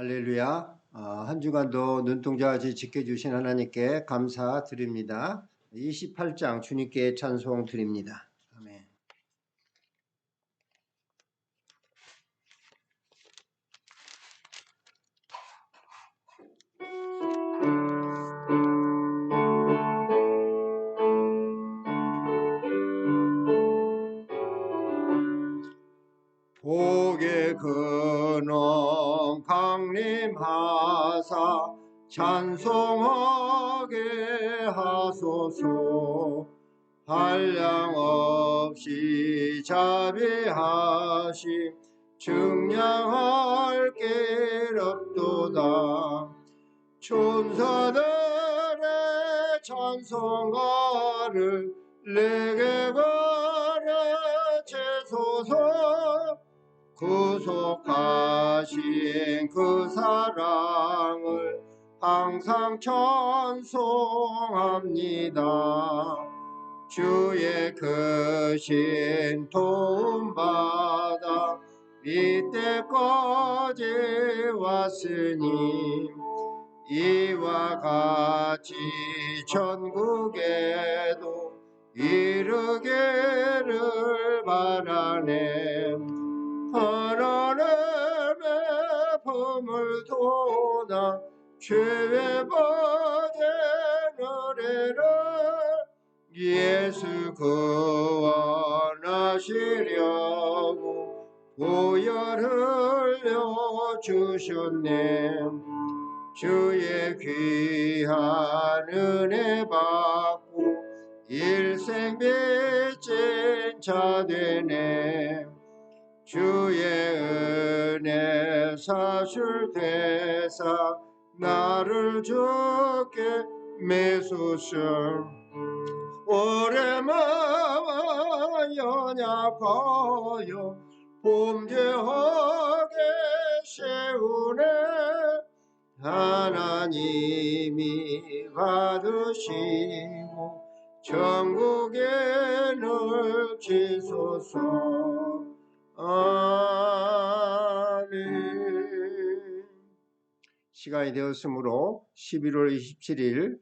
할렐루야. 한 주간도 눈동자같이 지켜주신 하나님께 감사드립니다. 28장 주님께 찬송 드립니다. 아멘. 복의 근원 강림하사 찬송하게 하소서. 한량 없이 자비하심 증량할 길 없도다. 천사들의 찬송가를 내게 가르치소서. 구속하신 그 사랑을 항상 찬송합니다. 주의 크신 도움받아 이때까지 왔으니 이와 같이 천국에도 이르기를 바라네. 하나님의 품을 도나 죄의 받은 은혜를 예수 구원하시려고 보혈 흘려 주셨네. 주의 귀한 은혜 받고 일생 빚진 자 되네. 주의 은혜 사술되사 나를 주께 메소서. 오래만 연약하여 범죄하게 세우네. 하나님이 받으시고 천국에 넣으시소서. 아멘. 시간이 되었으므로 11월 27일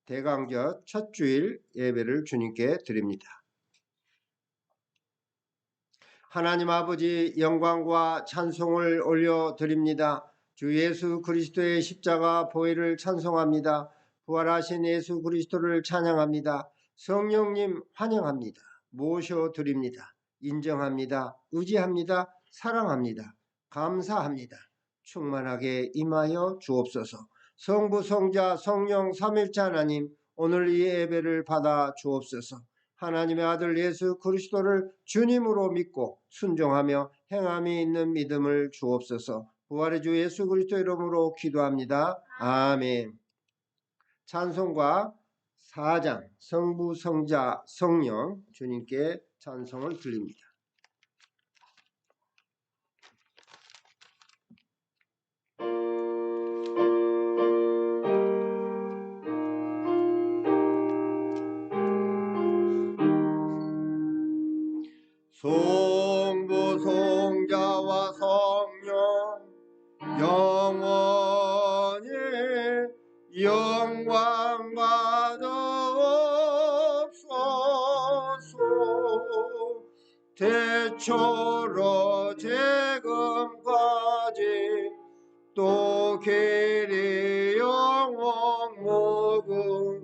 대강절 첫 주일 예배를 주님께 드립니다. 하나님 아버지, 영광과 찬송을 올려드립니다. 주 예수 그리스도의 십자가 보혈을 찬송합니다. 부활하신 예수 그리스도를 찬양합니다. 성령님 환영합니다. 모셔드립니다. 인정합니다. 의지합니다. 사랑합니다. 감사합니다. 충만하게 임하여 주옵소서. 성부, 성자, 성령 삼일체 하나님, 오늘 이 예배를 받아 주옵소서. 하나님의 아들 예수 그리스도를 주님으로 믿고 순종하며 행함이 있는 믿음을 주옵소서. 부활의 주 예수 그리스도 이름으로 기도합니다. 아멘. 찬송가 4장 성부, 성자, 성령 주님께 찬송을 드립니다. 성부, 성자와 성령 영원히 영광 받으옵소서. 대초로 지금까지 또 길이 영원 무궁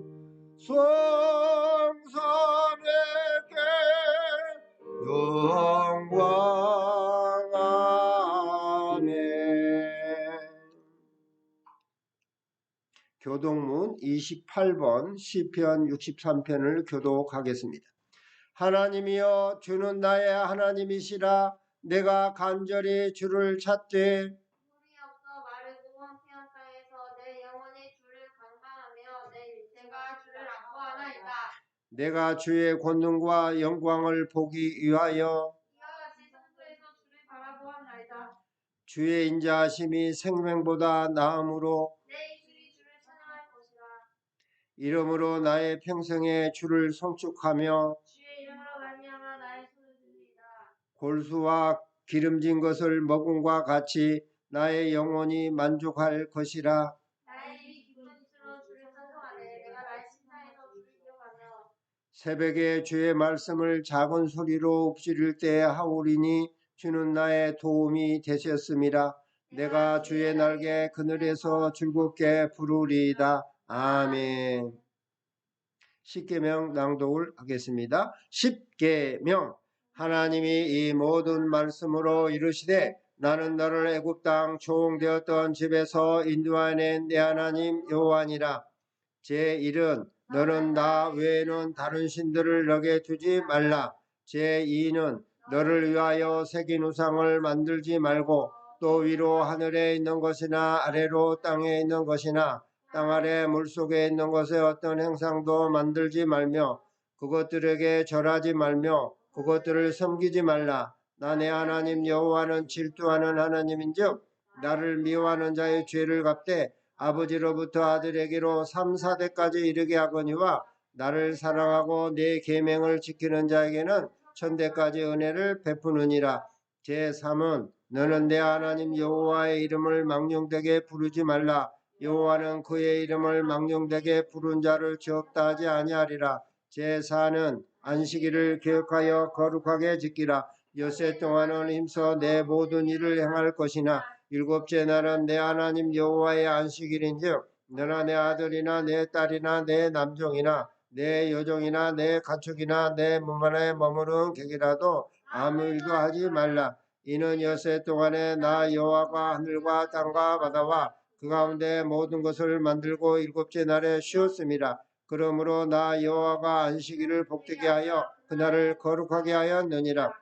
성삼위께 영광. 아멘. 교독문 28번 시편 63편을 교독하겠습니다. 하나님이여, 주는 나의 하나님이시라. 내가 간절히 주를 찾되 물이 없어 마르고 황폐한 땅에서 내 영혼이 주를 강망하며 내 육체가 주를 악보하나이다. 내가 주의 권능과 영광을 보기 위하여 이와 같이 성소에서 주를 바라보았나이다. 주의 인자하심이 생명보다 나음으로 내 입술이 주를 찬양할 것이라. 이러므로 나의 평생에 주를 송축하며 주의 이름으로 말미암아 나의 손을 들리이다. 골수와 기름진 것을 먹음과 같이 나의 영혼이 만족할 것이라. 나의 입이 기쁜 뜻으로 주를 찬송하되 내가 나의 심장에서 주를 기억하며 새벽에 주의 말씀을 작은 소리로 읊조릴 때 하오리니 주는 나의 도움이 되셨음이라. 내가 주의 날개 그늘에서 즐겁게 부르리이다. 아멘. 십계명 낭독을 하겠습니다. 십계명. 하나님이 이 모든 말씀으로 이르시되 나는 너를 애굽 땅 종되었던 집에서 인도하낸 내 하나님 여호와니라. 제1은 너는 나 외에는 다른 신들을 너게 두지 말라. 제2는 너를 위하여 새긴 우상을 만들지 말고 또 위로 하늘에 있는 것이나 아래로 땅에 있는 것이나 땅 아래 물속에 있는 것의 어떤 행상도 만들지 말며 그것들에게 절하지 말며 그것들을 섬기지 말라. 나 내 하나님 여호와는 질투하는 하나님인즉 나를 미워하는 자의 죄를 갚되 아버지로부터 아들에게로 3, 4대까지 이르게 하거니와 나를 사랑하고 내 계명을 지키는 자에게는 천대까지 은혜를 베푸느니라. 제3은 너는 내 하나님 여호와의 이름을 망령되게 부르지 말라. 여호와는 그의 이름을 망령되게 부른 자를 지었다 하지 아니하리라. 제4는 안식일을 기억하여 거룩하게 지키라. 엿새 동안은 힘써 내 모든 일을 행할 것이나 일곱째 날은 내 하나님 여호와의 안식일인즉 너나 내 아들이나 내 딸이나 내 남종이나 내 여종이나 내 가축이나 내 몸 안에 머무른 객이라도 아무 일도 하지 말라. 이는 엿새 동안에 나 여호와가 하늘과 땅과 바다와 그 가운데 모든 것을 만들고 일곱째 날에 쉬었음이라. 그러므로 나 여호와가 안식일을 복되게 하여 그날을 거룩하게 하였느니라.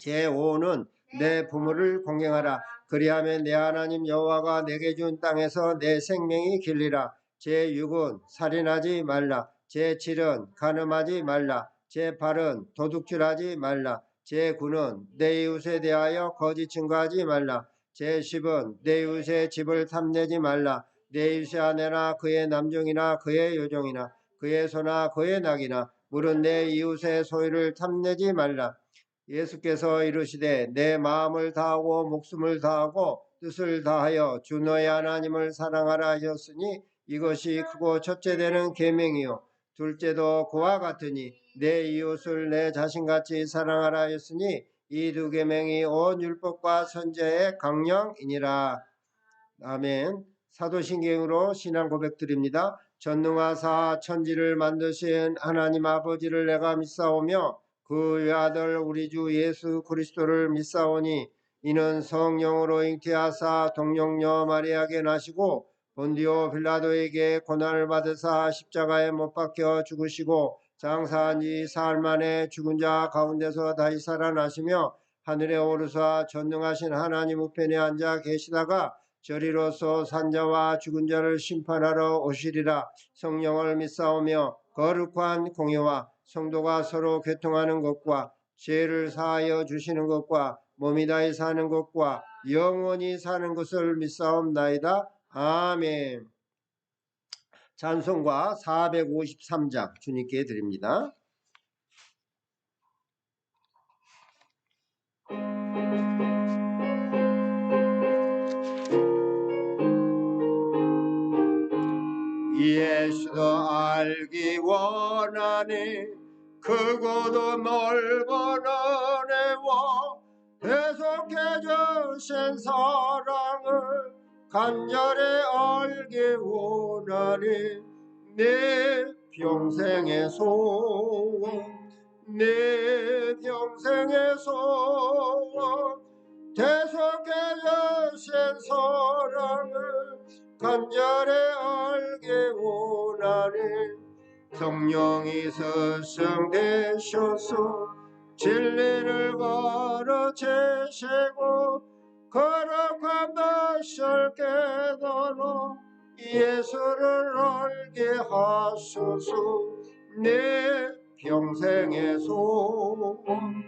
제5는 내 부모를 공경하라. 그리하면 내 하나님 여호와가 내게 준 땅에서 내 생명이 길리라. 제6은 살인하지 말라. 제7은 간음하지 말라. 제8은 도둑질하지 말라. 제9는 내 이웃에 대하여 거짓 증거하지 말라. 제10은 내 이웃의 집을 탐내지 말라. 내 이웃의 아내나 그의 남종이나 그의 여종이나 그의 소나 그의 낙이나 물은 내 이웃의 소유를 탐내지 말라. 예수께서 이르시되 내 마음을 다하고 목숨을 다하고 뜻을 다하여 주 너의 하나님을 사랑하라 하셨으니 이것이 크고 첫째 되는 계명이요 둘째도 그와 같으니 내 이웃을 내 자신같이 사랑하라 하였으니 이 두 계명이 온 율법과 선지자의 강령이니라. 아멘. 사도신경으로 신앙 고백드립니다. 전능하사 천지를 만드신 하나님 아버지를 내가 믿사오며 그 외아들 우리 주 예수 그리스도를 믿사오니 이는 성령으로 잉태하사 동정녀 마리아에게 나시고 본디오 빌라도에게 고난을 받으사 십자가에 못 박혀 죽으시고 장사한 지 사흘 만에 죽은 자 가운데서 다시 살아나시며 하늘에 오르사 전능하신 하나님 우편에 앉아 계시다가 저리로서 산자와 죽은 자를 심판하러 오시리라. 성령을 믿사오며 거룩한 공예와 성도가 서로 교통하는 것과 죄를 사하여 주시는 것과 몸이 다히 사는 것과 영원히 사는 것을 믿사옵나이다. 아멘. 찬송가 453장 주님께 드립니다. 예수도 알기 원하니 크고도 넓은 은혜와 계속해 주신 사랑을 간절히 알기 원하니 내 평생의 소원 내 평생의 소원 계속해 주신 사랑을 간절히 알기 원하니 성령이 스승되셔서 진리를 가르치시고 거룩한 것을 깨달아 예수를 알게 하소서. 내 평생의 소원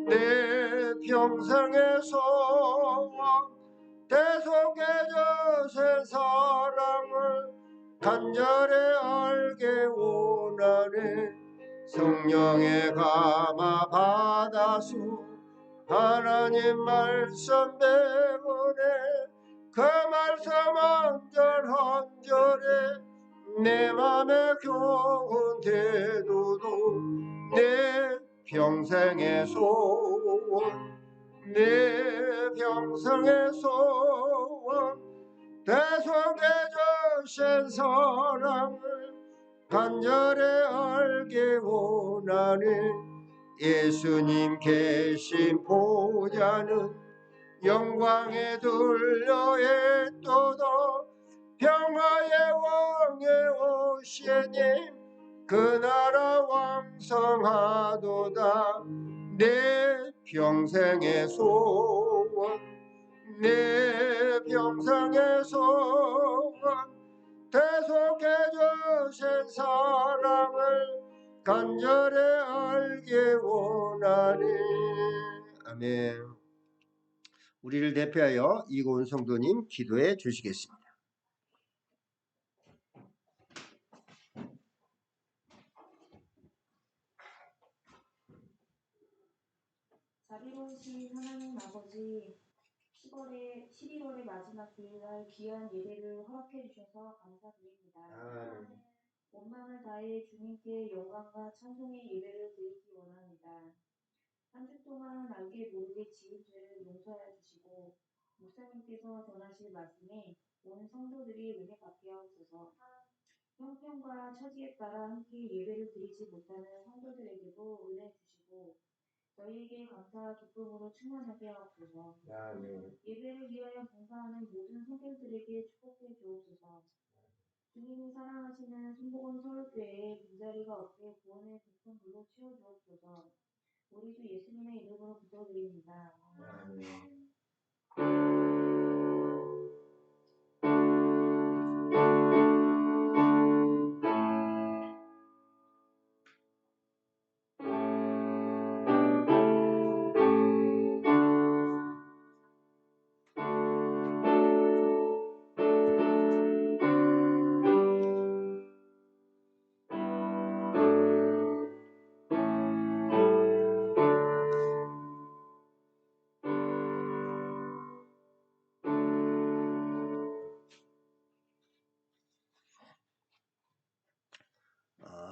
내 평생의 소원 계속해 주신 사랑을 간절히 알게 원하네. 성령의 감화 받아서 하나님 말씀 배우네. 그 말씀 한절 한절에 내 맘에 겨운 태도도 내 평생의 소원 내 평생의 소원 대속해 주신 사랑을 간절히 알게 원하네 예수님 계신 보좌는 영광의 둘러에 또도 평화의 왕에 오시니 그 나라 왕성하도다 내 평생의 소원 내 평생의 소원 대속해 주신 사랑을 간절히 알게 원하니 아멘. 우리를 대표하여 이고은 성도님 기도해 주시겠습니다. 자비로우신 하나님 아버지, 11월의 마지막 주일날 귀한 예배를 허락해 주셔서 감사드립니다. 온 마음을 다해 주님께 영광과 찬송의 예배를 드리기 원합니다. 한 주 동안 알게 모르게 지은 죄를 용서하여 주시고 목사님께서 전하실 말씀에 온 성도들이 은혜 받게 하옵소서. 형편과 처지에 따라 함께 예배를 드리지 못하는 성도들에게도 은혜 주시고 저희에게 감사와 기쁨으로 충만하게 하옵소서. 예배를 위하여 봉사하는 모든 성도들에게 축복해 주옵소서. 주님이 사랑하시는 순복음 서울교회에 빈자리가 없게 구원의 깊은 불로 채워주옵소서. 우리도 예수님의 이름으로 기도드립니다. 아멘.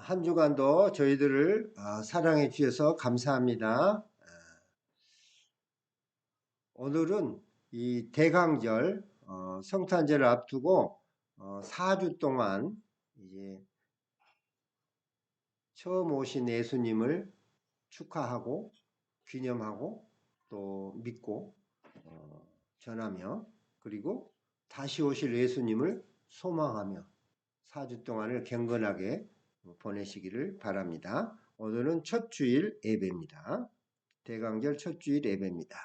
한 주간도 저희들을 사랑해 주셔서 감사합니다. 오늘은 이 대강절 성탄절을 앞두고 4주 동안 이제 처음 오신 예수님을 축하하고 기념하고 또 믿고 전하며 그리고 다시 오실 예수님을 소망하며 4주 동안을 경건하게 보내시기를 바랍니다. 오늘은 첫 주일 예배입니다. 대강절 첫 주일 예배입니다.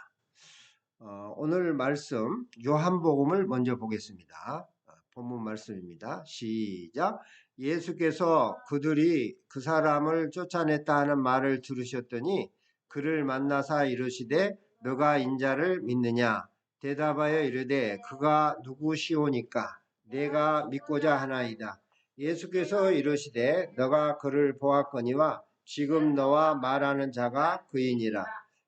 오늘 말씀 요한복음을 먼저 보겠습니다. 본문 말씀입니다. 시작. 예수께서 그들이 그 사람을 쫓아냈다 하는 말을 들으셨더니 그를 만나사 이르시되 너가 인자를 믿느냐? 대답하여 이르되 그가 누구시오니까 내가 믿고자 하나이다. 예수께서 이르시되 너가 그를 보았거니와 지금 너와 말하는 자가 그이니라.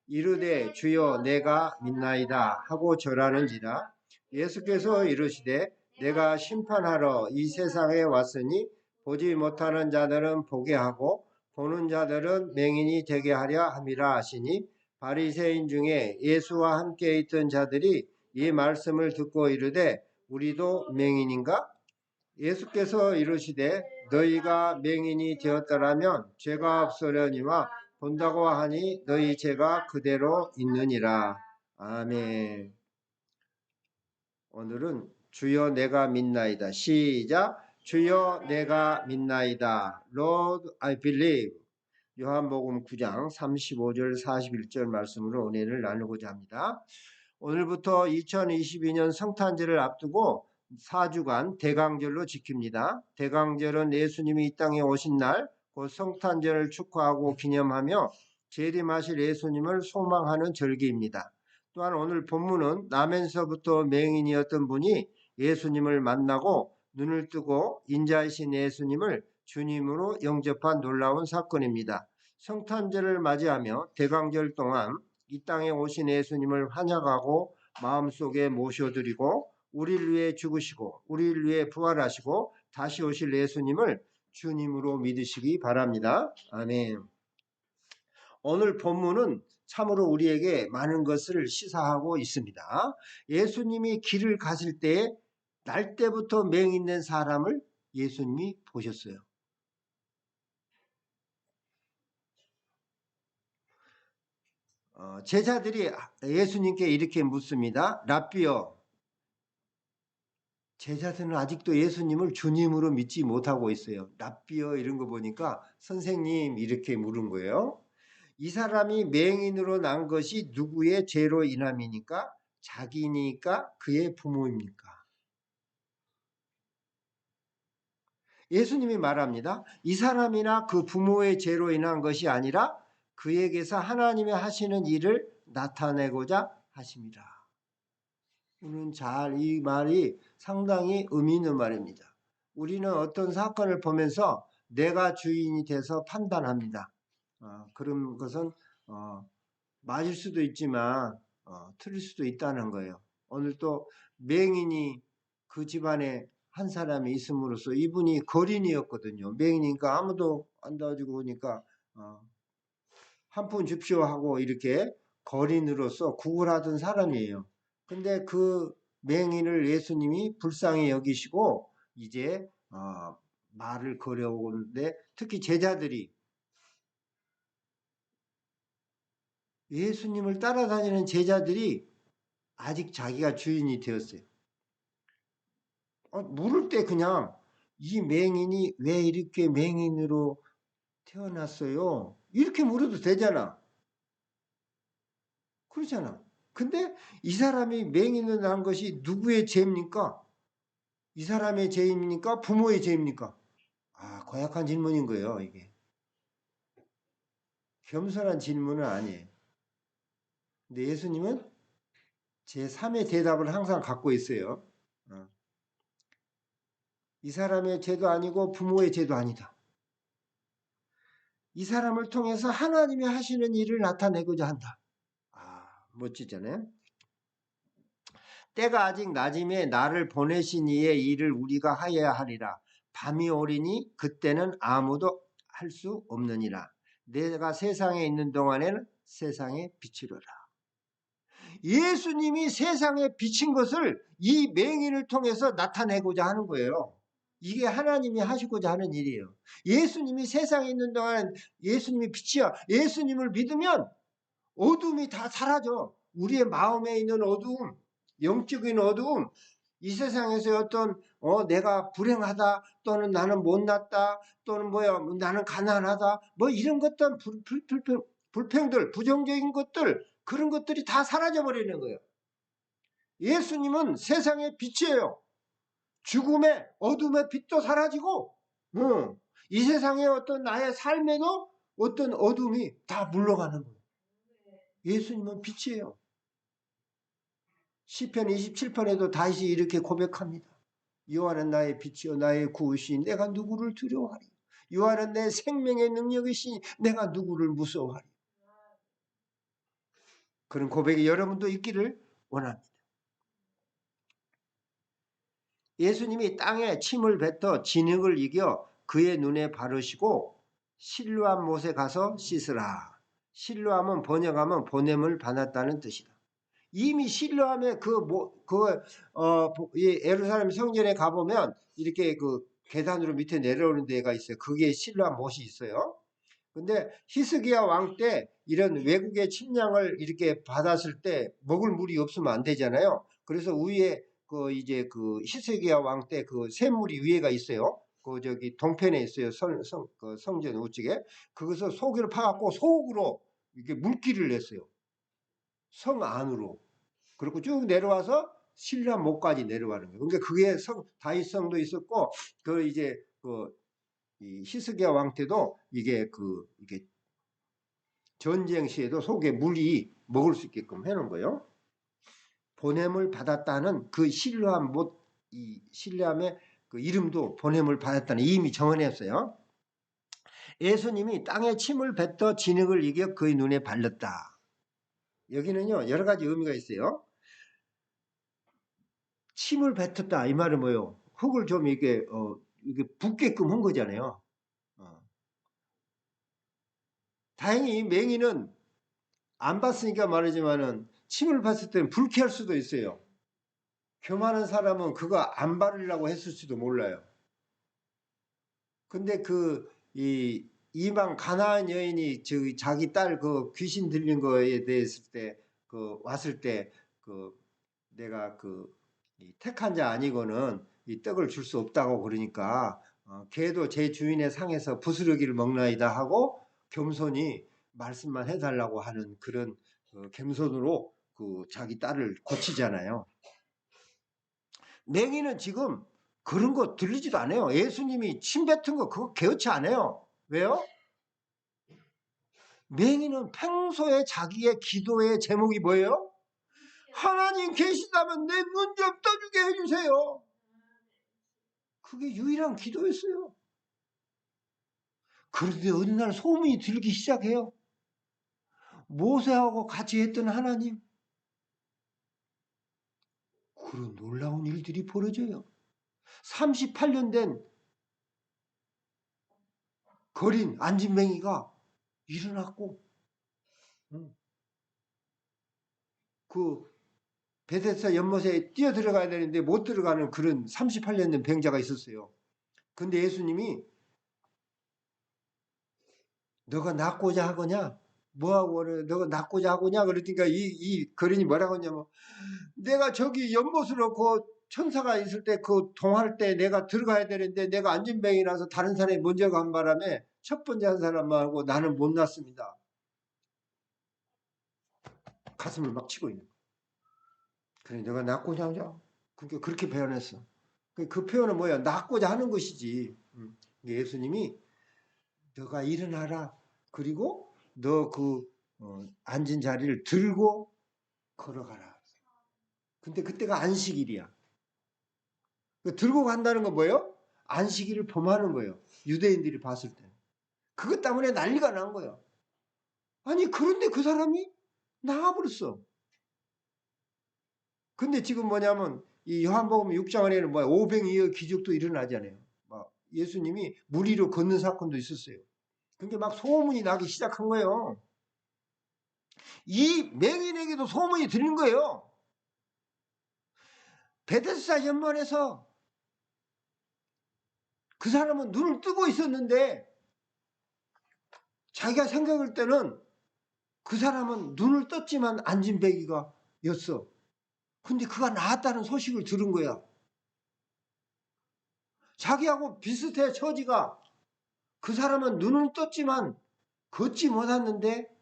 이르되 주여 내가 믿나이다 하고 절하는지라. 예수께서 이르시되 내가 심판하러 이 세상에 왔으니 보지 못하는 자들은 보게 하고 보는 자들은 맹인이 되게 하려 함이라 하시니 바리새인 중에 예수와 함께 있던 자들이 이 말씀을 듣고 이르되 우리도 맹인인가? 예수께서 이르시되 너희가 맹인이 되었더라면 죄가 없으려니와 본다고 하니 너희 죄가 그대로 있느니라. 아멘. 오늘은 주여 내가 믿나이다. 시작. 주여 내가 믿나이다. Lord I believe. 요한복음 9장 35절 41절 말씀으로 은혜를 나누고자 합니다. 오늘부터 2022년 성탄절을 앞두고 4주간 대강절로 지킵니다. 대강절은 예수님이 이 땅에 오신 날 곧 성탄절을 축하하고 기념하며 재림하실 예수님을 소망하는 절기입니다. 또한 오늘 본문은 나면서부터 맹인이었던 분이 예수님을 만나고 눈을 뜨고 인자이신 예수님을 주님으로 영접한 놀라운 사건입니다. 성탄절을 맞이하며 대강절 동안 이 땅에 오신 예수님을 환영하고 마음속에 모셔드리고 우리를 위해 죽으시고 우리를 위해 부활하시고 다시 오실 예수님을 주님으로 믿으시기 바랍니다. 아멘. 오늘 본문은 참으로 우리에게 많은 것을 시사하고 있습니다. 예수님이 길을 가실 때에 날 때부터 맹인된 사람을 예수님이 보셨어요. 제자들이 예수님께 이렇게 묻습니다. 랍비여, 제자들은 아직도 예수님을 주님으로 믿지 못하고 있어요. 랍비여 이런 거 보니까 선생님 이렇게 물은 거예요. 이 사람이 맹인으로 난 것이 누구의 죄로 인함이니까? 자기니까? 그의 부모입니까? 예수님이 말합니다. 이 사람이나 그 부모의 죄로 인한 것이 아니라 그에게서 하나님이 하시는 일을 나타내고자 하십니다. 우리는 이 말이 상당히 의미 있는 말입니다. 우리는 어떤 사건을 보면서 내가 주인이 돼서 판단합니다. 그런 것은 맞을 수도 있지만 틀릴 수도 있다는 거예요. 오늘 또 맹인이 그 집안에 한 사람이 있음으로써 이분이 거린이었거든요. 맹인이니까 아무도 안 도와주고 보니까 한 푼 줍쇼 하고 이렇게 거린으로서 구걸하던 사람이에요. 근데 그 맹인을 예수님이 불쌍히 여기시고 이제 말을 걸어오는데 특히 제자들이 예수님을 따라다니는 제자들이 아직 자기가 주인이 되었어요. 물을 때 그냥 이 맹인이 왜 이렇게 맹인으로 태어났어요? 이렇게 물어도 되잖아. 그렇잖아. 근데 이 사람이 맹인으로 난 것이 누구의 죄입니까? 이 사람의 죄입니까? 부모의 죄입니까? 고약한 질문인 거예요, 이게. 겸손한 질문은 아니에요. 근데 예수님은 제3의 대답을 항상 갖고 있어요. 이 사람의 죄도 아니고 부모의 죄도 아니다. 이 사람을 통해서 하나님이 하시는 일을 나타내고자 한다. 멋지잖아요. 때가 아직 낮음에 나를 보내신 이의 일을 우리가 하여야 하리라. 밤이 오리니 그때는 아무도 할 수 없느니라. 내가 세상에 있는 동안에는 세상의 빛이로라. 예수님이 세상에 비친 것을 이 맹인을 통해서 나타내고자 하는 거예요. 이게 하나님이 하시고자 하는 일이에요. 예수님이 세상에 있는 동안 예수님이 빛이야. 예수님을 믿으면 어둠이 다 사라져. 우리의 마음에 있는 어두움, 영적인 어두움, 이 세상에서 어떤 내가 불행하다 또는 나는 못났다 또는 나는 가난하다 이런 것들 불평들 부정적인 것들 그런 것들이 다 사라져 버리는 거예요. 예수님은 세상의 빛이에요. 죽음의 어둠의 빛도 사라지고 이 세상의 어떤 나의 삶에도 어떤 어둠이 다 물러가는 거예요. 예수님은 빛이에요. 시편 27편에도 다시 이렇게 고백합니다. 여호와는 나의 빛이요 나의 구원이시니 내가 누구를 두려워하리. 여호와는 내 생명의 능력이시니 내가 누구를 무서워하리. 그런 고백이 여러분도 있기를 원합니다. 예수님이 땅에 침을 뱉어 진흙을 이겨 그의 눈에 바르시고 실로암 못에 가서 씻으라. 실로암은 번역하면 보냄을 받았다는 뜻이다. 이미 실로암에 예루살렘 성전에 가보면 이렇게 그 계단으로 밑에 내려오는 데가 있어요. 그게 실로암 못이 있어요. 근데 히스기야 왕 때 이런 외국의 침략을 이렇게 받았을 때 먹을 물이 없으면 안 되잖아요. 그래서 위에 그 히스기야 왕 때 그 샘물이 위에가 있어요. 동편에 있어요. 성전 우측에. 그것을 속으로 파갖고 속으로 이렇게 물길을 냈어요. 성 안으로. 그리고 쭉 내려와서 신라 목까지 내려가는 거예요. 그러니까 그게 다윗성도 있었고, 이 히스기야 왕 때도 이게 전쟁 시에도 속에 물이 먹을 수 있게끔 해놓은 거예요. 보냄을 받았다는 그 신라함 이 신라함의 그 이름도 보냄을 받았다는 이미 정언했어요. 예수님이 땅에 침을 뱉어 진흙을 이겨 그의 눈에 발랐다. 여기는요 여러 가지 의미가 있어요. 침을 뱉었다 이 말은 뭐예요? 흙을 좀 이게 붓게끔 한 거잖아요. 다행히 맹인은 안 봤으니까 말이지만은 침을 봤을 때는 불쾌할 수도 있어요. 교만한 사람은 그거 안 바르려고 했을지도 몰라요. 근데 이방 가나안 여인이 자기 딸 그 귀신 들린 거에 대했을 때 왔을 때 내가 이 택한 자 아니고는 이 떡을 줄 수 없다고 그러니까 걔도 제 주인의 상에서 부스러기를 먹나이다 하고 겸손히 말씀만 해달라고 하는 그런 겸손으로 자기 딸을 고치잖아요. 맹인은 지금 그런 거 들리지도 않아요. 예수님이 침 뱉은 거 그거 개의치 않아요. 왜요? 맹인은 평소에 자기의 기도의 제목이 뭐예요? 하나님 계시다면 내 눈 좀 떠주게 해주세요. 그게 유일한 기도였어요. 그런데 어느 날 소문이 들기 시작해요. 모세하고 같이 했던 하나님. 그런 놀라운 일들이 벌어져요. 38년 된 거린 안진뱅이가 일어났고 베데스다 연못에 뛰어 들어가야 되는데 못 들어가는 그런 38년 된 병자가 있었어요. 근데 예수님이 너가 낫고자 하거냐? 뭐하고 너가 낫고자 하고냐? 그러니까 이 거린이 뭐라고 했냐면 내가 저기 연못으로 천사가 있을 때 동할 때 내가 들어가야 되는데 내가 안진뱅이라서 다른 사람이 먼저 간 바람에 첫 번째 한 사람하고 나는 못 났습니다. 가슴을 막 치고 있는 거야. 그래 내가 낫고자 하냐? 그렇게 표현했어. 그 표현은 뭐야? 낫고자 하는 것이지. 예수님이 너가 일어나라. 그리고 너 앉은 자리를 들고 걸어가라. 근데 그때가 안식일이야. 들고 간다는 건 뭐예요? 안식일을 범하는 거예요. 유대인들이 봤을 때. 그것 때문에 난리가 난 거예요. 아니 그런데 그 사람이 나가버렸어. 근데 지금 뭐냐면 이 요한복음 6장 안에는 오병이어 기적도 일어나잖아요. 예수님이 물 위로 걷는 사건도 있었어요. 그게 막 소문이 나기 시작한 거예요. 이 맹인에게도 소문이 들린 거예요. 베데스다 연못에서 그 사람은 눈을 뜨고 있었는데 자기가 생각할 때는 그 사람은 눈을 떴지만 안진뱅이가 였어. 근데 그가 나았다는 소식을 들은 거야. 자기하고 비슷해 처지가. 그 사람은 눈을 떴지만 걷지 못했는데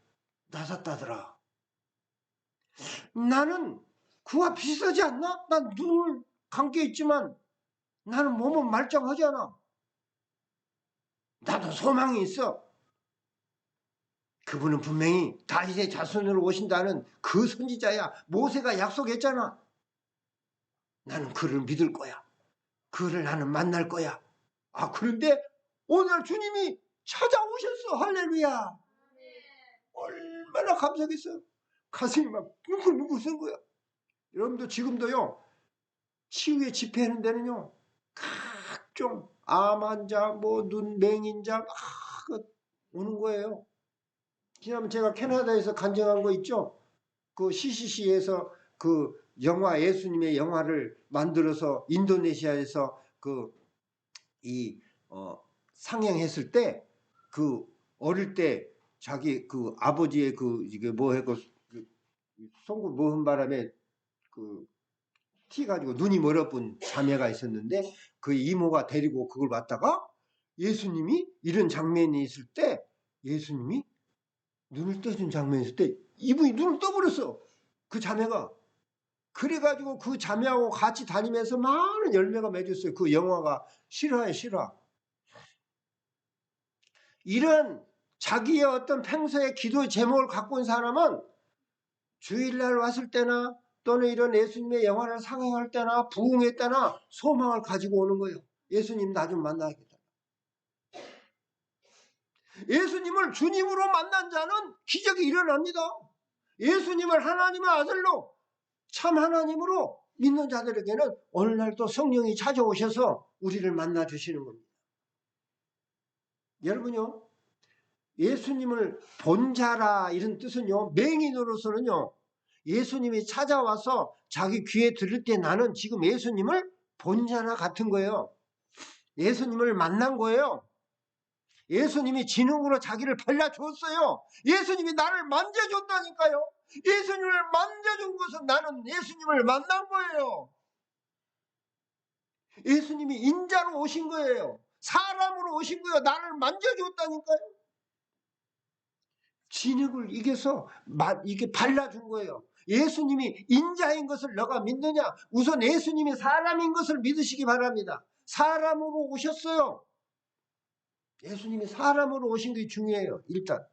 나섰다더라. 나는 그와 비슷하지 않나? 난 눈을 감겨 있지만 나는 몸은 말짱하잖아. 나도 소망이 있어. 그분은 분명히 다윗의 자손으로 오신다는 그 선지자야. 모세가 약속했잖아. 나는 그를 믿을 거야. 그를 나는 만날 거야. 그런데 오늘 주님이 찾아오셨어. 할렐루야. 얼마나 감사했어요. 가슴이 막 뭉클뭉클 쓴 거야. 여러분도 지금도요. 치유의 집회하는 데는요. 각종 암 환자, 눈 맹인자 막 오는 거예요. 지난번 제가 캐나다에서 간증한 거 있죠? 그 CCC에서 그 영화 예수님의 영화를 만들어서 인도네시아에서 상영했을 때 어릴 때 자기 아버지의 이게 송구 한 바람에 티 가지고 눈이 멀어본 자매가 있었는데 그 이모가 데리고 그걸 왔다가 예수님이 이런 장면이 있을 때 예수님이 눈을 떠준 장면이 있을 때 이분이 눈을 떠버렸어. 그 자매가. 그래가지고 그 자매하고 같이 다니면서 많은 열매가 맺었어요. 그 영화가 실화에 실화. 이런 자기의 어떤 평소의 기도의 제목을 갖고 온 사람은 주일날 왔을 때나 또는 이런 예수님의 영화를 상영할 때나 부흥할 때나 소망을 가지고 오는 거예요. 예수님 나 좀 만나야겠다. 예수님을 주님으로 만난 자는 기적이 일어납니다. 예수님을 하나님의 아들로 참 하나님으로 믿는 자들에게는 오늘날 또 성령이 찾아오셔서 우리를 만나 주시는 겁니다. 여러분요, 예수님을 본 자라 이런 뜻은요, 맹인으로서는요, 예수님이 찾아와서 자기 귀에 들을 때 나는 지금 예수님을 본 자나 같은 거예요. 예수님을 만난 거예요. 예수님이 진흙으로 자기를 발라줬어요. 예수님이 나를 만져줬다니까요. 예수님을 만져준 것은 나는 예수님을 만난 거예요. 예수님이 인자로 오신 거예요. 사람으로 오신 거예요. 나를 만져줬다니까요. 진흙을 이겨서 이게 발라준 거예요. 예수님이 인자인 것을 너가 믿느냐? 우선 예수님이 사람인 것을 믿으시기 바랍니다. 사람으로 오셨어요. 예수님이 사람으로 오신 게 중요해요. 일단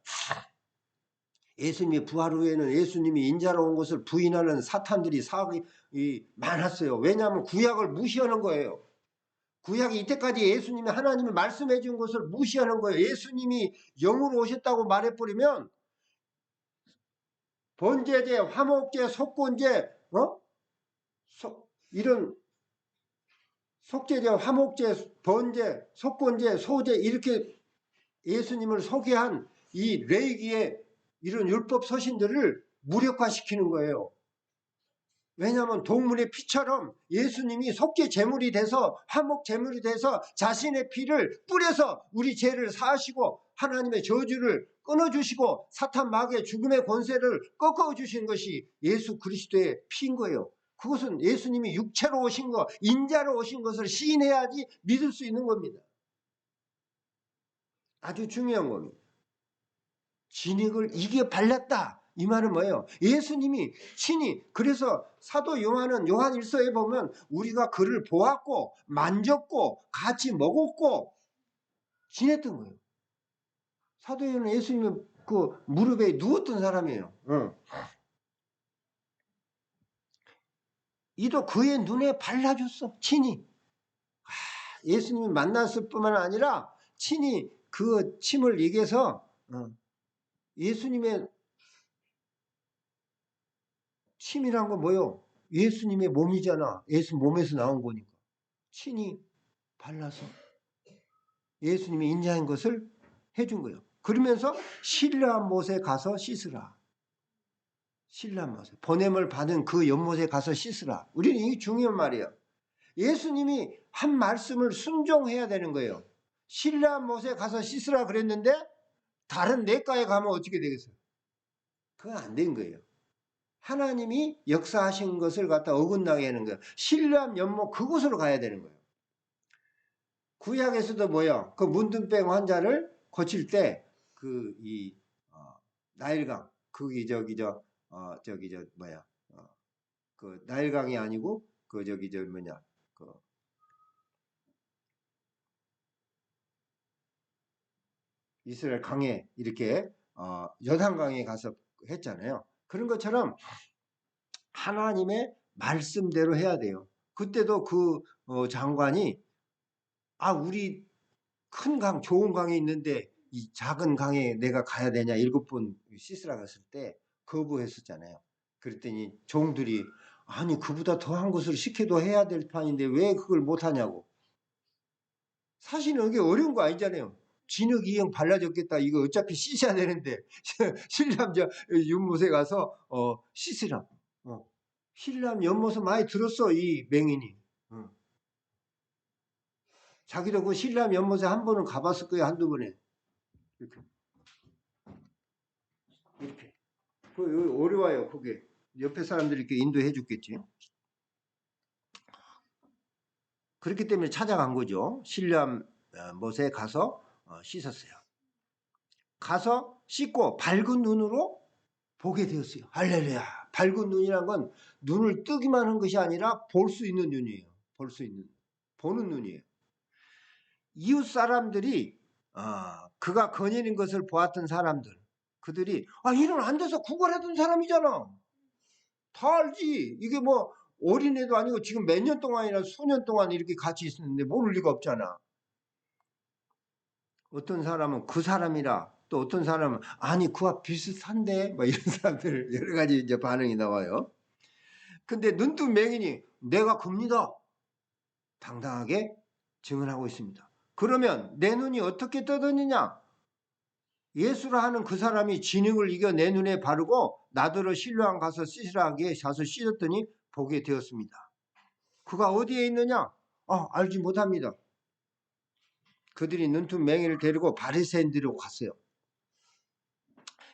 예수님이 부활 후에는 예수님이 인자로 온 것을 부인하는 사탄들이 많았어요. 왜냐하면 구약을 무시하는 거예요. 구약이 이때까지 예수님이 하나님이 말씀해 준 것을 무시하는 거예요. 예수님이 영으로 오셨다고 말해버리면 번제제, 화목제, 속건제, 이런 속제제, 화목제, 번제, 속건제, 소제 이렇게 예수님을 소개한 이 레위기의 이런 율법 서신들을 무력화시키는 거예요. 왜냐하면 동물의 피처럼 예수님이 속죄 제물이 돼서 화목 제물이 돼서 자신의 피를 뿌려서 우리 죄를 사하시고 하나님의 저주를 끊어주시고 사탄 마귀의 죽음의 권세를 꺾어주신 것이 예수 그리스도의 피인 거예요. 그것은 예수님이 육체로 오신 것, 인자로 오신 것을 시인해야지 믿을 수 있는 겁니다. 아주 중요한 겁니다. 진흙을 이게 발랐다. 이 말은 뭐예요? 예수님이 친히, 그래서 사도 요한은 요한 1서에 보면 우리가 그를 보았고 만졌고 같이 먹었고 지냈던 거예요. 사도 요한은 예수님의 그 무릎에 누웠던 사람이에요. 이도 그의 눈에 발라줬어. 친히. 예수님이 만났을 뿐만 아니라 친히 그 침을 이겨서 예수님의 침이란 건 뭐요? 예수님의 몸이잖아. 예수 몸에서 나온 거니까. 친히 발라서 예수님이 인자인 것을 해준 거예요. 그러면서 신라한 못에 가서 씻으라. 신라한 못에. 보냄을 받은 그 연못에 가서 씻으라. 우리는 이게 중요한 말이에요. 예수님이 한 말씀을 순종해야 되는 거예요. 신라한 못에 가서 씻으라 그랬는데 다른 내과에 가면 어떻게 되겠어요? 그건 안 된 거예요. 하나님이 역사하신 것을 갖다 어긋나게 하는 거예요. 신라한 연못 그곳으로 가야 되는 거예요. 구약에서도 뭐야? 그 문둥병 환자를 고칠 때 나일강 그 나일강이 아니고 이스라엘 강에 이렇게 여단강에 가서 했잖아요. 그런 것처럼 하나님의 말씀대로 해야 돼요. 그때도 그 장관이 우리 큰 강, 좋은 강이 있는데 이 작은 강에 내가 가야 되냐 7번 씻으라 했을 때 거부했었잖아요. 그랬더니 종들이 아니 그보다 더한 것을 시켜도 해야 될 판인데 왜 그걸 못하냐고. 사실은 이게 어려운 거 아니잖아요. 진흙 이형 발라줬겠다. 이거 어차피 씻어야 되는데 신람 연못에 가서 씻으라. 신람 연못에 많이 들었어 이 맹인이. 자기도 그 신람 연못에 한 번은 가봤을 거예요. 한두 번에. 이렇게. 어려워요. 그게. 옆에 사람들이 이렇게 인도해 줬겠지. 그렇기 때문에 찾아간 거죠. 신람 못에 가서 씻었어요. 가서 씻고 밝은 눈으로 보게 되었어요. 할렐루야. 밝은 눈이란 건 눈을 뜨기만 한 것이 아니라 볼 수 있는 눈이에요. 볼 수 있는, 보는 눈이에요. 이웃 사람들이 그가 거느린 것을 보았던 사람들, 그들이 이런 앉아서 구걸하던 사람이잖아. 다 알지. 이게 뭐 어린애도 아니고 지금 몇 년 동안이나 수년 동안 이렇게 같이 있었는데 모를 리가 없잖아. 어떤 사람은 그 사람이라, 또 어떤 사람은 아니 그와 비슷한데 뭐 이런 사람들 여러 가지 이제 반응이 나와요. 근데 눈뜬 맹인이 내가 그입니다. 당당하게 증언하고 있습니다. 그러면 내 눈이 어떻게 떠드느냐? 예수라 하는 그 사람이 진흙을 이겨 내 눈에 바르고 나더러 실로암 가서 씻으라 하기에 가서 씻었더니 보게 되었습니다. 그가 어디에 있느냐? 알지 못합니다. 그들이 눈뜬 맹인을 데리고 바리새인들로 갔어요.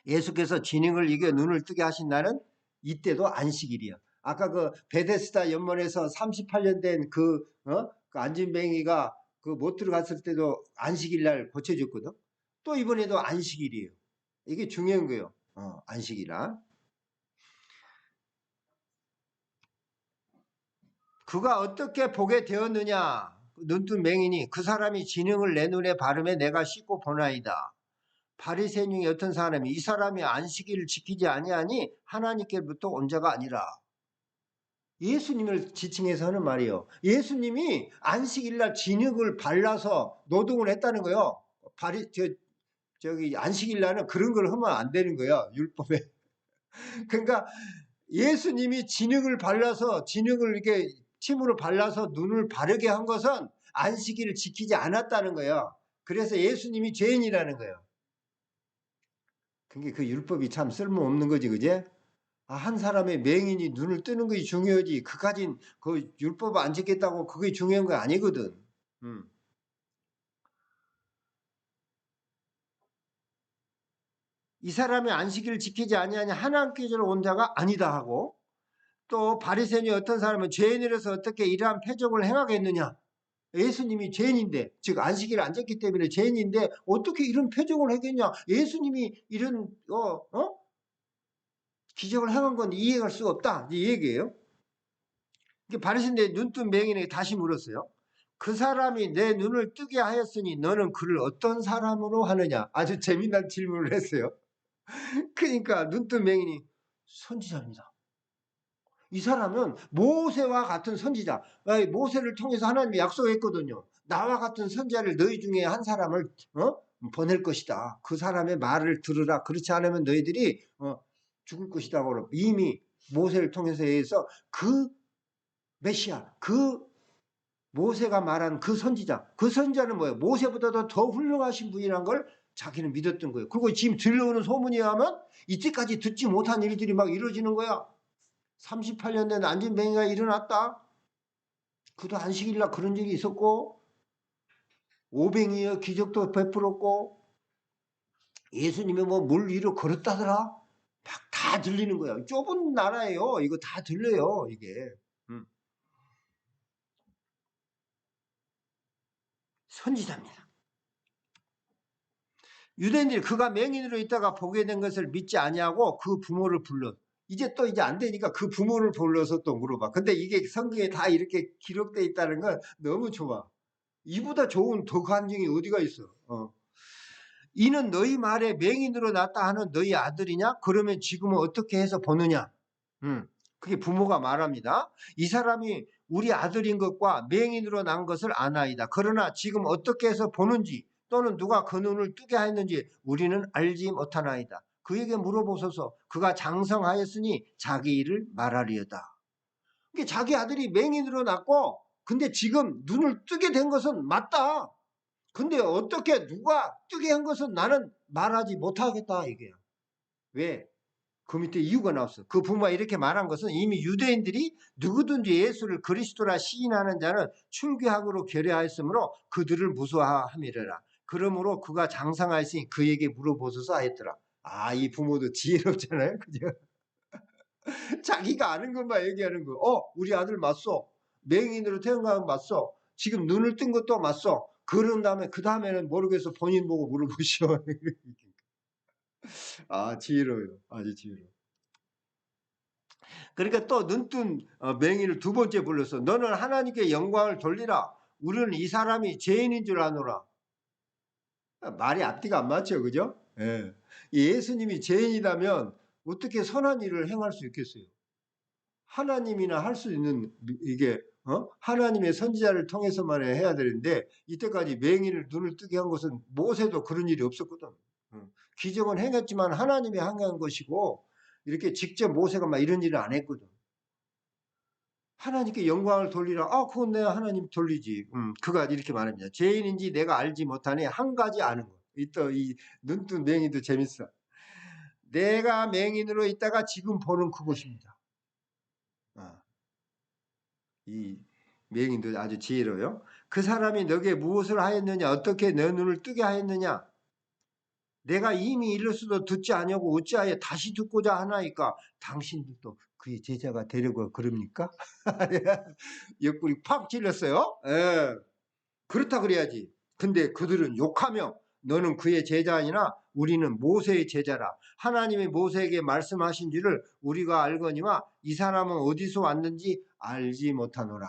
예수께서 진흙을 이겨 눈을 뜨게 하신 날은 이때도 안식일이야. 아까 그 베데스다 연못에서 38년 된 그 안진뱅이가 그 못 들어갔을 때도 안식일 날 고쳐줬거든. 또 이번에도 안식일이에요. 이게 중요한 거예요. 안식이라. 그가 어떻게 보게 되었느냐? 눈뜬 맹인이 그 사람이 진흙을 내 눈에 바르매 내가 씻고 보나이다. 바리새인 중에 어떤 사람이 이 사람이 안식일을 지키지 아니하니 하나님께로부터 온 자가 아니라. 예수님을 지칭해서 하는 말이에요. 예수님이 안식일날 진흙을 발라서 노동을 했다는 거예요. 안식일날은 그런 걸 하면 안 되는 거야, 율법에. 그러니까 예수님이 진흙을 발라서 진흙을 이렇게 침으로 발라서 눈을 바르게 한 것은 안식일을 지키지 않았다는 거예요. 그래서 예수님이 죄인이라는 거예요. 그게 그 율법이 참 쓸모없는 거지, 그제? 한 사람의 맹인이 눈을 뜨는 것이 중요하지. 그까진 그 율법 안 지켰다고 그게 중요한 거 아니거든. 이 사람이 안식일을 지키지 아니하냐 하나님께로 온 자가 아니다 하고, 또 바리새인이 어떤 사람은 죄인이라서 어떻게 이러한 표적을 행하겠느냐. 예수님이 죄인인데, 즉 안식일을 안 지켰기 때문에 죄인인데 어떻게 이런 표적을 하겠냐. 예수님이 이런 기적을 행한 건 이해할 수가 없다, 이 얘기예요. 바리새인들이 눈뜬 맹인에게 다시 물었어요. 그 사람이 내 눈을 뜨게 하였으니 너는 그를 어떤 사람으로 하느냐. 아주 재미난 질문을 했어요. 그러니까 눈뜬 맹인이 선지자입니다. 이 사람은 모세와 같은 선지자. 모세를 통해서 하나님이 약속했거든요. 나와 같은 선지자를 너희 중에 한 사람을 보낼 것이다. 그 사람의 말을 들으라. 그렇지 않으면 너희들이 죽을 것이다. 이미 모세를 통해서 해서 그 메시아, 그 모세가 말한 그 선지자는 뭐예요? 모세보다도 더 훌륭하신 분이라는 걸 자기는 믿었던 거예요. 그리고 지금 들려오는 소문에 의하면 이때까지 듣지 못한 일들이 막 이루어지는 거야. 38년 된 안진뱅이가 일어났다. 그도 안식일날 그런 적이 있었고, 오병이어 기적도 베풀었고, 예수님이 물 위로 걸었다더라. 막 다 들리는 거야. 좁은 나라예요. 이거 다 들려요, 이게. 선지자입니다. 유대인들이 그가 맹인으로 있다가 보게 된 것을 믿지 아니하고 그 부모를 불러. 이제 안 되니까 그 부모를 불러서 또 물어봐. 근데 이게 성경에 다 이렇게 기록되어 있다는 건 너무 좋아. 이보다 좋은 더 간증이 어디가 있어. 이는 너희 말에 맹인으로 났다 하는 너희 아들이냐? 그러면 지금은 어떻게 해서 보느냐? 그게 부모가 말합니다. 이 사람이 우리 아들인 것과 맹인으로 난 것을 아나이다. 그러나 지금 어떻게 해서 보는지 또는 누가 그 눈을 뜨게 하였는지 우리는 알지 못하나이다. 그에게 물어보소서. 그가 장성하였으니 자기 일을 말하리이다. 자기 아들이 맹인으로 났고 근데 지금 눈을 뜨게 된 것은 맞다. 근데 어떻게 누가 뜨게 한 것은 나는 말하지 못하겠다 이게야. 왜? 그 밑에 이유가 나왔어. 그 부모가 이렇게 말한 것은 이미 유대인들이 누구든지 예수를 그리스도라 시인하는 자는 출교학으로 결여하였으므로 그들을 무수함이래라. 그러므로 그가 장성하였으니 그에게 물어보소서 하였더라. 이 부모도 지혜롭잖아요. 그죠? 자기가 아는 것만 얘기하는 거. 우리 아들 맞소. 맹인으로 태어난 건 맞소. 지금 눈을 뜬 것도 맞소. 그런 다음에 그 다음에는 모르겠어. 본인 보고 물어보시오. 지혜로워요. 아주 지혜로워. 그러니까 또 눈뜬 맹인을 두 번째 불렀어. 너는 하나님께 영광을 돌리라. 우리는 이 사람이 죄인인 줄 아노라. 말이 앞뒤가 안 맞죠, 그죠? 예. 예수님이 죄인이라면 어떻게 선한 일을 행할 수 있겠어요? 하나님이나 할 수 있는 이게 하나님의 선지자를 통해서만 해야 되는데 이때까지 맹인을 눈을 뜨게 한 것은 모세도 그런 일이 없었거든. 기적은 행했지만 하나님이 한 것이고 이렇게 직접 모세가 막 이런 일을 안 했거든. 하나님께 영광을 돌리라. 그건 내가 하나님 돌리지. 그가 이렇게 말합니다. 죄인인지 내가 알지 못하니 한 가지 아는 거. 이 눈뜬 맹인도 재밌어. 내가 맹인으로 있다가 지금 보는 그곳입니다. 이 맹인도 아주 지혜로워요. 그 사람이 너에게 무엇을 하였느냐? 어떻게 내 눈을 뜨게 하였느냐? 내가 이미 이럴수도 듣지 아니하고 어찌하여 다시 듣고자 하나이까? 당신들도 그의 제자가 되려고 그럽니까? 옆구리 팍 찔렸어요. 예. 그렇다 그래야지. 근데 그들은 욕하며 너는 그의 제자 아니나 우리는 모세의 제자라. 하나님이 모세에게 말씀하신지를 우리가 알거니와 이 사람은 어디서 왔는지 알지 못하노라.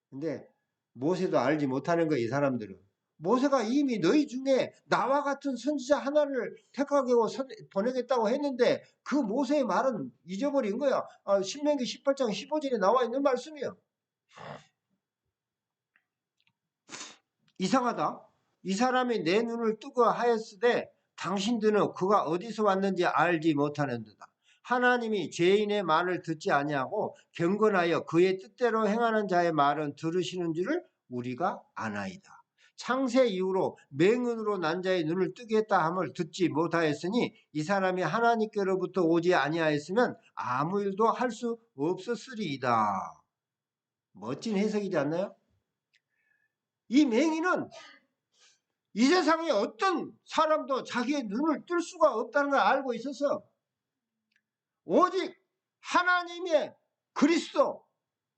근데 모세도 알지 못하는 거야, 이 사람들은. 모세가 이미 너희 중에 나와 같은 선지자 하나를 택하고 보내겠다고 했는데 그 모세의 말은 잊어버린 거야. 신명기 18장 15절에 나와 있는 말씀이야. 이상하다. 이 사람이 내 눈을 뜨고 하였으되 당신들은 그가 어디서 왔는지 알지 못하는도다. 하나님이 죄인의 말을 듣지 아니하고 경건하여 그의 뜻대로 행하는 자의 말은 들으시는 줄을 우리가 아나이다. 창세 이후로 맹인으로 난 자의 눈을 뜨게 했다 함을 듣지 못하였으니 이 사람이 하나님께로부터 오지 아니하였으면 아무 일도 할 수 없었으리이다. 멋진 해석이지 않나요? 이 맹인은 이 세상에 어떤 사람도 자기의 눈을 뜰 수가 없다는 걸 알고 있어서 오직 하나님의 그리스도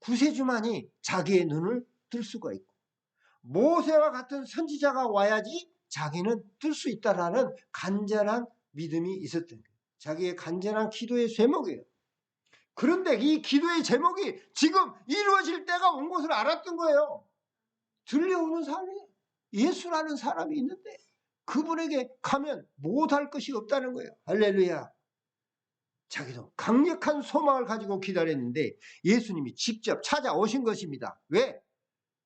구세주만이 자기의 눈을 뜰 수가 있고 모세와 같은 선지자가 와야지 자기는 뜰 수 있다라는 간절한 믿음이 있었던 거예요. 자기의 간절한 기도의 제목이에요. 그런데 이 기도의 제목이 지금 이루어질 때가 온 것을 알았던 거예요. 들려오는 사람이 예수라는 사람이 있는데 그분에게 가면 못할 것이 없다는 거예요. 할렐루야. 자기도 강력한 소망을 가지고 기다렸는데 예수님이 직접 찾아오신 것입니다. 왜?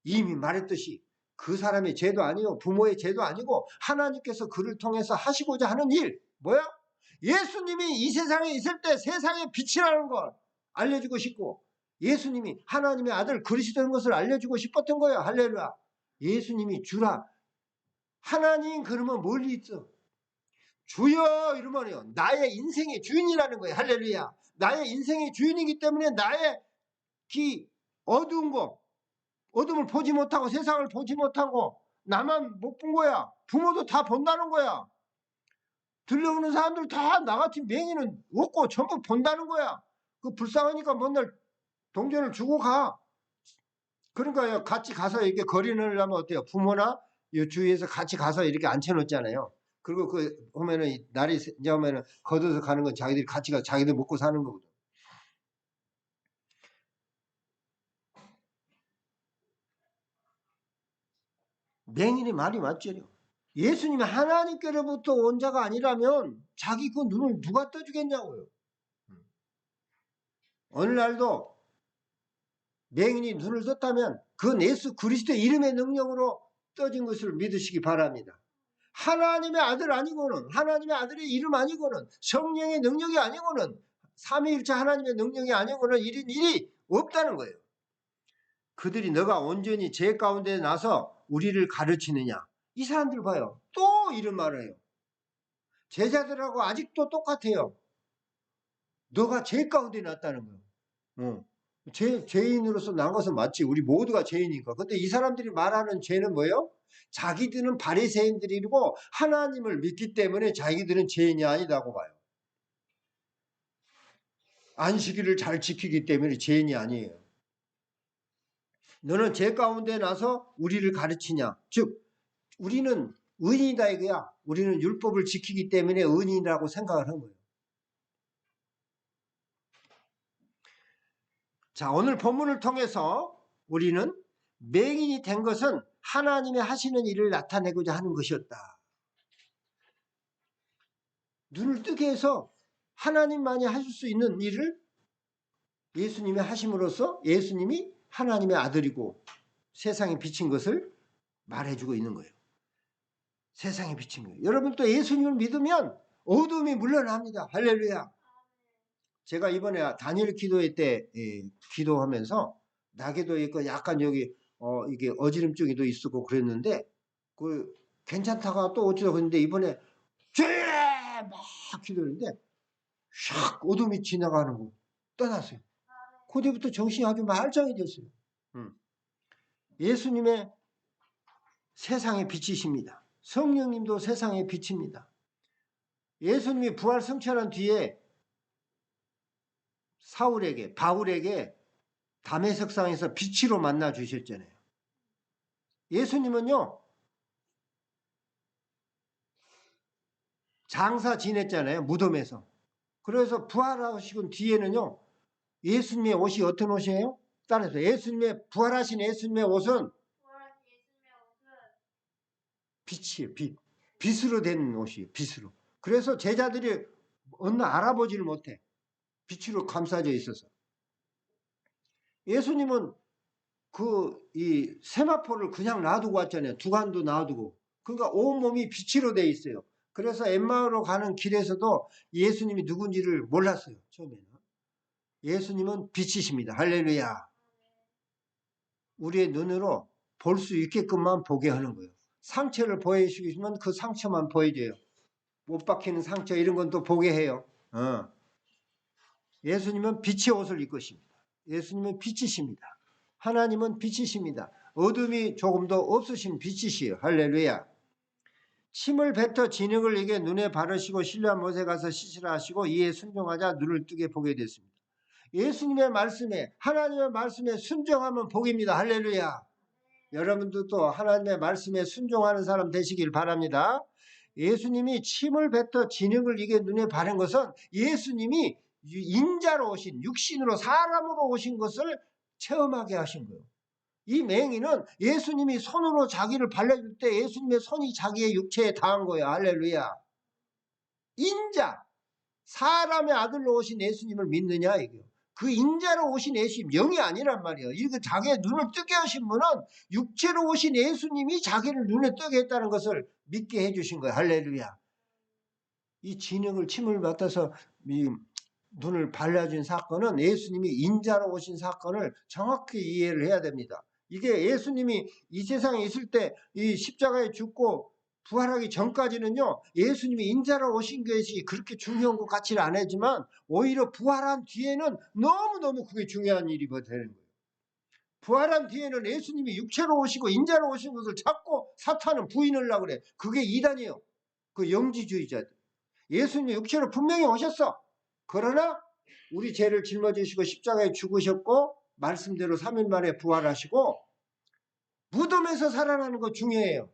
이미 말했듯이 그 사람의 죄도 아니고 부모의 죄도 아니고 하나님께서 그를 통해서 하시고자 하는 일 뭐야? 예수님이 이 세상에 있을 때 세상의 빛이라는 걸 알려주고 싶고 예수님이 하나님의 아들 그리스도인 것을 알려주고 싶었던 거예요. 할렐루야. 예수님이 주라. 하나님 그러면 멀리 있어. 주여 이러면요 나의 인생의 주인이라는 거예요. 할렐루야. 나의 인생의 주인이기 때문에 나의 어두운 거 어둠을 보지 못하고 세상을 보지 못하고 나만 못 본 거야. 부모도 다 본다는 거야. 들려오는 사람들 다 나같은 맹인은 없고 전부 본다는 거야. 그 불쌍하니까 맨날 동전을 주고 가. 그러니까 같이 가서 이렇게 거리를 하면 어때요? 부모나 이 주위에서 같이 가서 이렇게 앉혀놓잖아요. 그리고 보면은 날이 이제 오면은 걷어서 가는 건 자기들이 같이 가서 자기들 먹고 사는 거거든. 맹인의 말이 맞죠. 예수님이 하나님께로부터 온 자가 아니라면 자기 그 눈을 누가 떠주겠냐고요. 어느 날도 맹인이 눈을 떴다면 그건 예수 그리스도의 이름의 능력으로 떠진 것을 믿으시기 바랍니다. 하나님의 아들 아니고는 하나님의 아들의 이름 아니고는 성령의 능력이 아니고는 삼위일체 하나님의 능력이 아니고는 이런 일이 없다는 거예요. 그들이 너가 온전히 죄 가운데 나서 우리를 가르치느냐. 이 사람들 봐요. 또 이런 말을 해요. 제자들하고 아직도 똑같아요. 너가 죄 가운데 났다는 거예요. 죄인으로서 난 것은 맞지. 우리 모두가 죄인이니까. 근데 이 사람들이 말하는 죄는 뭐예요? 자기들은 바리새인들이고 하나님을 믿기 때문에 자기들은 죄인이 아니다고 봐요. 안식일을 잘 지키기 때문에 죄인이 아니에요. 너는 죄 가운데 나서 우리를 가르치냐. 즉 우리는 의인이다 이거야. 우리는 율법을 지키기 때문에 의인이라고 생각을 한 거예요. 자, 오늘 본문을 통해서 우리는 맹인이 된 것은 하나님의 하시는 일을 나타내고자 하는 것이었다. 눈을 뜨게 해서 하나님만이 하실 수 있는 일을 예수님이 하심으로써 예수님이 하나님의 아들이고 세상에 비친 것을 말해주고 있는 거예요. 세상에 비친 거예요. 여러분 또 예수님을 믿으면 어둠이 물러납니다. 할렐루야. 제가 이번에 단일 기도회 때 기도하면서 나게도 있고 약간 여기 이게 어지럼증이도 있었고 그랬는데 그 괜찮다가 또 어쩌다 그랬는데 이번에 막 기도했는데 샥 어둠이 지나가는 거 떠났어요. 그때부터 정신이 아주 말짱이 됐어요. 예수님의 세상의 빛이십니다. 성령님도 세상의 빛입니다. 예수님이 부활 성천한 뒤에 바울에게 다메섹상에서 빛으로 만나 주셨잖아요. 예수님은요, 장사 지냈잖아요. 무덤에서. 그래서 부활하시고 뒤에는요, 예수님의 옷이 어떤 옷이에요? 따라서 부활하신 예수님의 옷은 빛이에요. 빛으로 된 옷이에요. 빛으로. 그래서 제자들이 어느 알아보지를 못해. 빛으로 감싸져 있어서. 예수님은 이 세마포를 그냥 놔두고 왔잖아요. 두관도 놔두고. 그러니까 온몸이 빛으로 돼 있어요. 그래서 엠마오로 가는 길에서도 예수님이 누군지를 몰랐어요. 처음에는. 예수님은 빛이십니다. 할렐루야. 우리의 눈으로 볼 수 있게끔만 보게 하는 거예요. 상처를 보여주시면 그 상처만 보여줘요. 못 박히는 상처 이런 건 또 보게 해요. 예수님은 빛의 옷을 입으십니다. 예수님은 빛이십니다. 하나님은 빛이십니다. 어둠이 조금도 없으신 빛이시요. 할렐루야. 침을 뱉어 진흙을 이게 눈에 바르시고 신뢰한 못에 가서 씻으라 하시고 이에 순종하자 눈을 뜨게 보게 됐습니다. 예수님의 말씀에 하나님의 말씀에 순종하면 복입니다. 할렐루야. 여러분들도 하나님의 말씀에 순종하는 사람 되시길 바랍니다. 예수님이 침을 뱉어 진흙을 이게 눈에 바른 것은 예수님이 인자로 오신 육신으로 사람으로 오신 것을 체험하게 하신 거예요. 이 맹인은 예수님이 손으로 자기를 발라줄 때 예수님의 손이 자기의 육체에 닿은 거예요. 할렐루야. 인자, 사람의 아들로 오신 예수님을 믿느냐 이게요. 그 인자로 오신 예수님, 영이 아니란 말이에요. 이렇게 자기의 눈을 뜨게 하신 분은 육체로 오신 예수님이 자기를 눈에 뜨게 했다는 것을 믿게 해주신 거예요. 할렐루야. 이 진흙을 침을 맡아서 눈을 발라준 사건은 예수님이 인자로 오신 사건을 정확히 이해를 해야 됩니다. 이게 예수님이 이 세상에 있을 때 이 십자가에 죽고 부활하기 전까지는요, 예수님이 인자로 오신 것이 그렇게 중요한 것 같지는 않았지만 오히려 부활한 뒤에는 너무너무 그게 중요한 일이 되는 거예요. 부활한 뒤에는 예수님이 육체로 오시고 인자로 오신 것을 자꾸 사탄은 부인을 하려고 그래. 그게 이단이에요. 그 영지주의자들. 예수님이 육체로 분명히 오셨어. 그러나 우리 죄를 짊어지시고 십자가에 죽으셨고 말씀대로 3일 만에 부활하시고 무덤에서 살아나는 거 중요해요.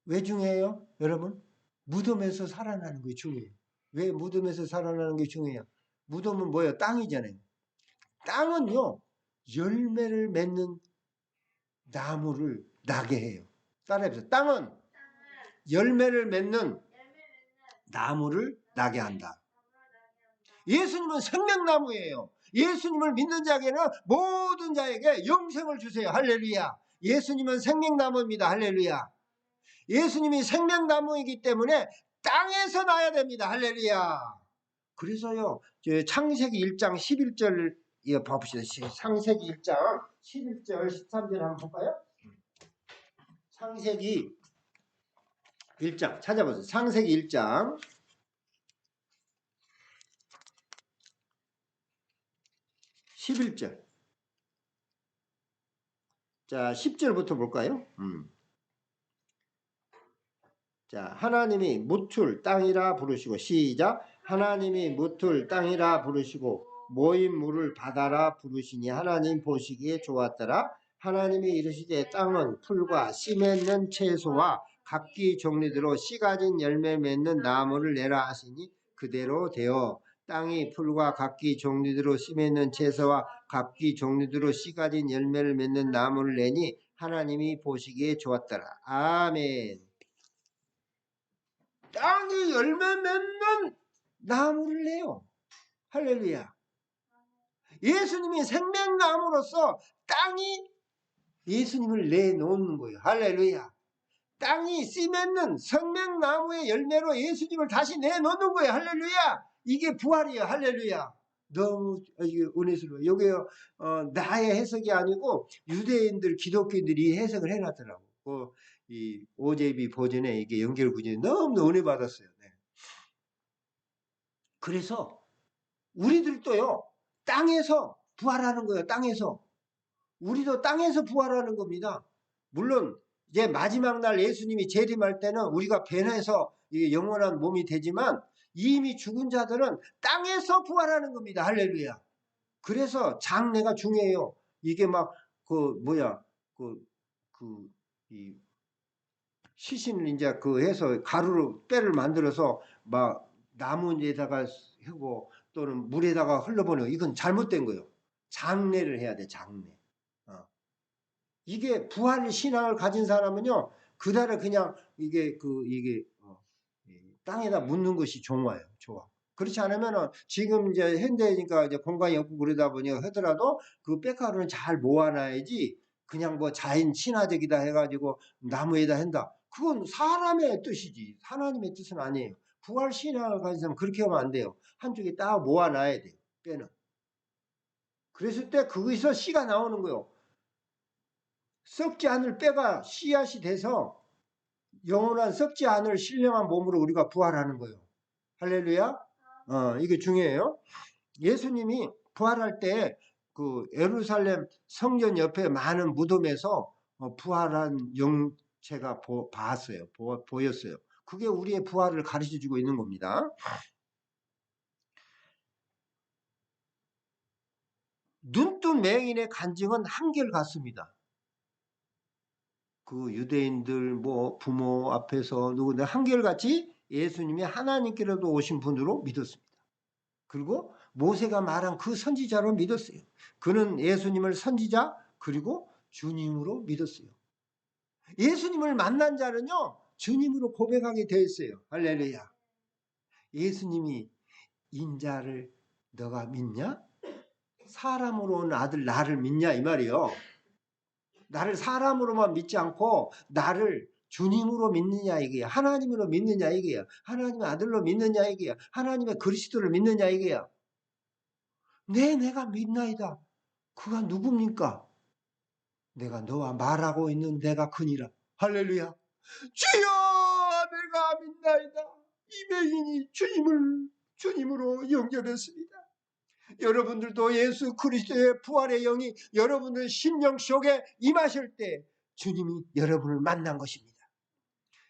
왜 중요해요? 여러분? 무덤에서 살아나는 게 중요해요. 왜 무덤에서 살아나는 게 중요해요? 무덤은 뭐예요? 땅이잖아요. 땅은요, 열매를 맺는 나무를 나게 해요. 따라해보세요. 땅은 열매를 맺는 나무를 나게 한다. 예수님은 생명나무예요. 예수님을 믿는 자에게는 모든 자에게 영생을 주세요. 할렐루야. 예수님은 생명나무입니다. 할렐루야. 예수님이 생명나무이기 때문에 땅에서 나야 됩니다. 할렐루야. 그래서요, 창세기 1장 11절 봅시다. 창세기 1장 11절 13절 한번 볼까요? 창세기 1장 찾아보세요. 창세기 1장 11절. 자, 10절부터 볼까요? 자, 하나님이 무툴 땅이라 부르시고, 시작. 하나님이 무툴 땅이라 부르시고 모인 물을 바다라 부르시니 하나님 보시기에 좋았더라. 하나님이 이르시되 땅은 풀과 씨 맺는 채소와 각기 종류대로 씨 가진 열매 맺는 나무를 내라 하시니 그대로 되어 땅이 풀과 각기 종류대로 씨 맺는 채소와 각기 종류대로 씨 가진 열매를 맺는 나무를 내니 하나님이 보시기에 좋았더라. 아멘. 땅이 열매 맺는 나무를 내요. 할렐루야. 예수님이 생명나무로서 땅이 예수님을 내놓는 거예요. 할렐루야. 땅이 씨 맺는 생명나무의 열매로 예수님을 다시 내놓는 거예요. 할렐루야. 이게 부활이에요. 할렐루야. 너무 은혜스러워요. 이게 나의 해석이 아니고 유대인들, 기독교인들이 해석을 해놨더라고. 이 OJB 버전에 이게 연결 구절이 너무 은혜 받았어요. 네. 그래서 우리들도요, 땅에서 부활하는 거예요. 땅에서. 우리도 땅에서 부활하는 겁니다. 물론 이제 마지막 날 예수님이 재림할 때는 우리가 변해서 영원한 몸이 되지만 이미 죽은 자들은 땅에서 부활하는 겁니다. 할렐루야. 그래서 장례가 중요해요. 이게 막 이 시신을 이제 해서 가루로 뼈를 만들어서 막 나무에다가 하고 또는 물에다가 흘러보내고 이건 잘못된 거예요. 장례를 해야 돼. 장례. 이게 부활 신앙을 가진 사람은요, 그달에 그냥 이게 땅에다 묻는 것이 좋아요. 좋아. 그렇지 않으면은 지금 이제 현대니까 이제 공간이 없고 그러다 보니 하더라도 그 빽가루는 잘 모아놔야지 그냥 뭐 자연 친화적이다 해가지고 나무에다 한다. 그건 사람의 뜻이지. 하나님의 뜻은 아니에요. 부활 신앙을 가진 사람은 그렇게 하면 안 돼요. 한쪽에 딱 모아놔야 돼요. 뼈는. 그랬을 때 거기서 씨가 나오는 거예요. 썩지 않을 뼈가 씨앗이 돼서 영원한 썩지 않을 신령한 몸으로 우리가 부활하는 거예요. 할렐루야. 이게 중요해요. 예수님이 부활할 때 그 예루살렘 성전 옆에 많은 무덤에서 부활한 영체가 보였어요. 그게 우리의 부활을 가르쳐주고 있는 겁니다. 눈뜬 맹인의 간증은 한결같습니다. 그 유대인들 뭐 부모 앞에서 누구나 한결같이 예수님이 하나님께로도 오신 분으로 믿었습니다. 그리고 모세가 말한 그 선지자로 믿었어요. 그는 예수님을 선지자 그리고 주님으로 믿었어요. 예수님을 만난 자는요, 주님으로 고백하게 되어 있어요. 할렐루야. 예수님이 인자를 너가 믿냐? 사람으로 온 아들 나를 믿냐? 이 말이요. 나를 사람으로만 믿지 않고 나를 주님으로 믿느냐 이게야. 하나님으로 믿느냐 이게야. 하나님의 아들로 믿느냐 이게야. 하나님의 그리스도를 믿느냐 이게야. 내가 믿나이다. 그가 누굽니까? 내가 너와 말하고 있는 내가 그니라. 할렐루야. 주여 내가 믿나이다. 이 맹인이 주님으로 연결했습니다. 여러분들도 예수 그리스도의 부활의 영이 여러분들 심령 속에 임하실 때 주님이 여러분을 만난 것입니다.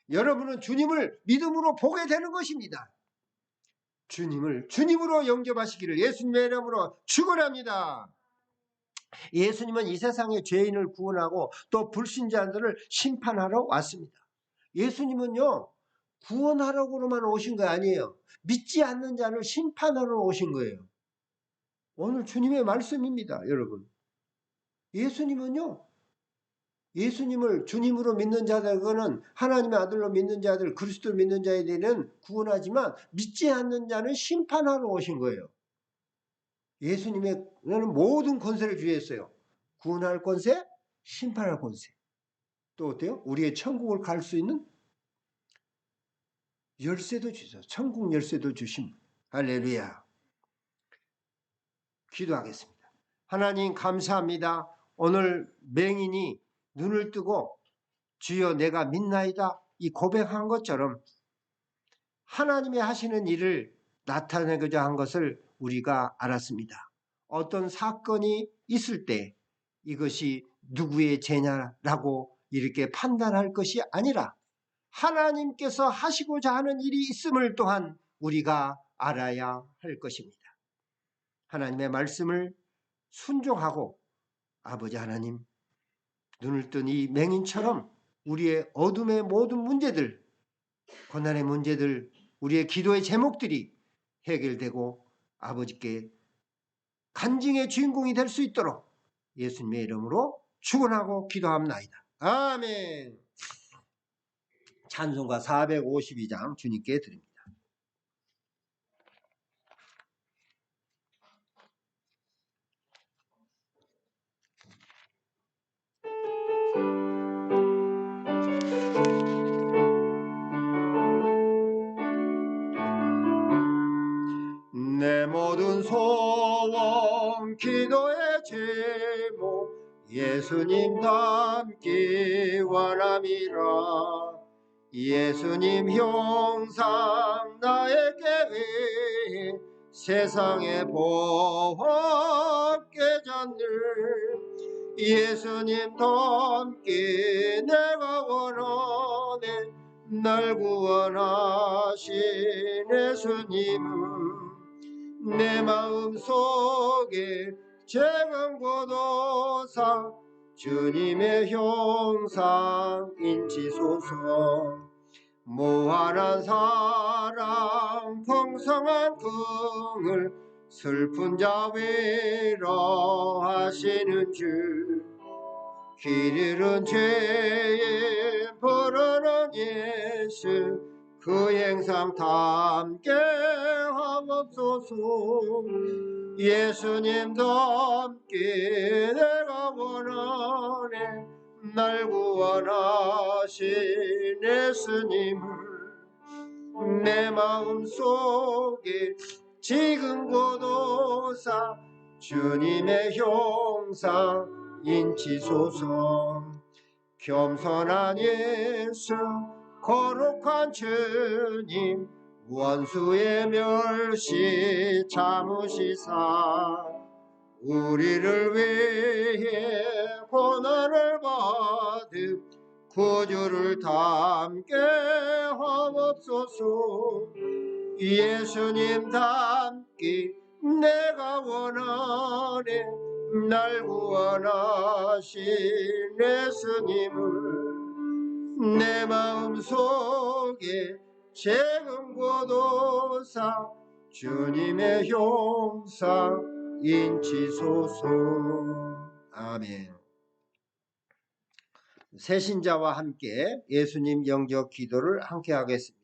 여러분은 주님을 믿음으로 보게 되는 것입니다. 주님을 주님으로 영접하시기를 예수님의 이름으로 축원합니다. 예수님은 이 세상의 죄인을 구원하고 또 불신자들을 심판하러 왔습니다. 예수님은요, 구원하려고만 오신 거 아니에요. 믿지 않는 자를 심판하러 오신 거예요. 오늘 주님의 말씀입니다, 여러분. 예수님은요, 예수님을 주님으로 믿는 자들, 그거는 하나님의 아들로 믿는 자들, 그리스도를 믿는 자에게는 구원하지만 믿지 않는 자는 심판하러 오신 거예요. 예수님의 모든 권세를 주셨어요. 구원할 권세, 심판할 권세. 또 어때요? 우리의 천국을 갈 수 있는 열쇠도 주셔서 천국 열쇠도 주심. 할렐루야. 기도하겠습니다. 하나님 감사합니다. 오늘 맹인이 눈을 뜨고 주여 내가 믿나이다 이 고백한 것처럼 하나님이 하시는 일을 나타내고자 한 것을 우리가 알았습니다. 어떤 사건이 있을 때 이것이 누구의 죄냐라고 이렇게 판단할 것이 아니라 하나님께서 하시고자 하는 일이 있음을 또한 우리가 알아야 할 것입니다. 하나님의 말씀을 순종하고 아버지 하나님 눈을 뜬 이 맹인처럼 우리의 어둠의 모든 문제들, 고난의 문제들, 우리의 기도의 제목들이 해결되고 아버지께 간증의 주인공이 될 수 있도록 예수님의 이름으로 축원하고 기도합나이다. 아멘. 찬송가 452장 주님께 드립니다. 예수님 닮기 원함이라. 예수님 형상 나에게 왜 세상에 보험 깨졌네. 예수님 닮기 내가 원하네. 날 구원하신 예수님은 내 마음속에 재건고도사 주님의 형상 인치소서. 무한한 사랑 풍성한 긍을 슬픈 자 위로하시는 주. 길 잃은 죄에 부르는 예수 그 행상 담게 하옵소서. 예수님 닮기 내가 원하네. 날 구원하신 예수님을 내 마음속에 지금 고도사 주님의 형상 인치소서. 겸손한 예수 거룩한 주님 원수의 멸시 참으시사 우리를 위해 고난을 받은 구주를 담게 하옵소서. 예수님 닮기 내가 원하네. 날 구원하신 예수님을 내 마음속에 재건고도사 주님의 형상 인치소서. 아멘. 새신자와 함께 예수님 영접 기도를 함께 하겠습니다.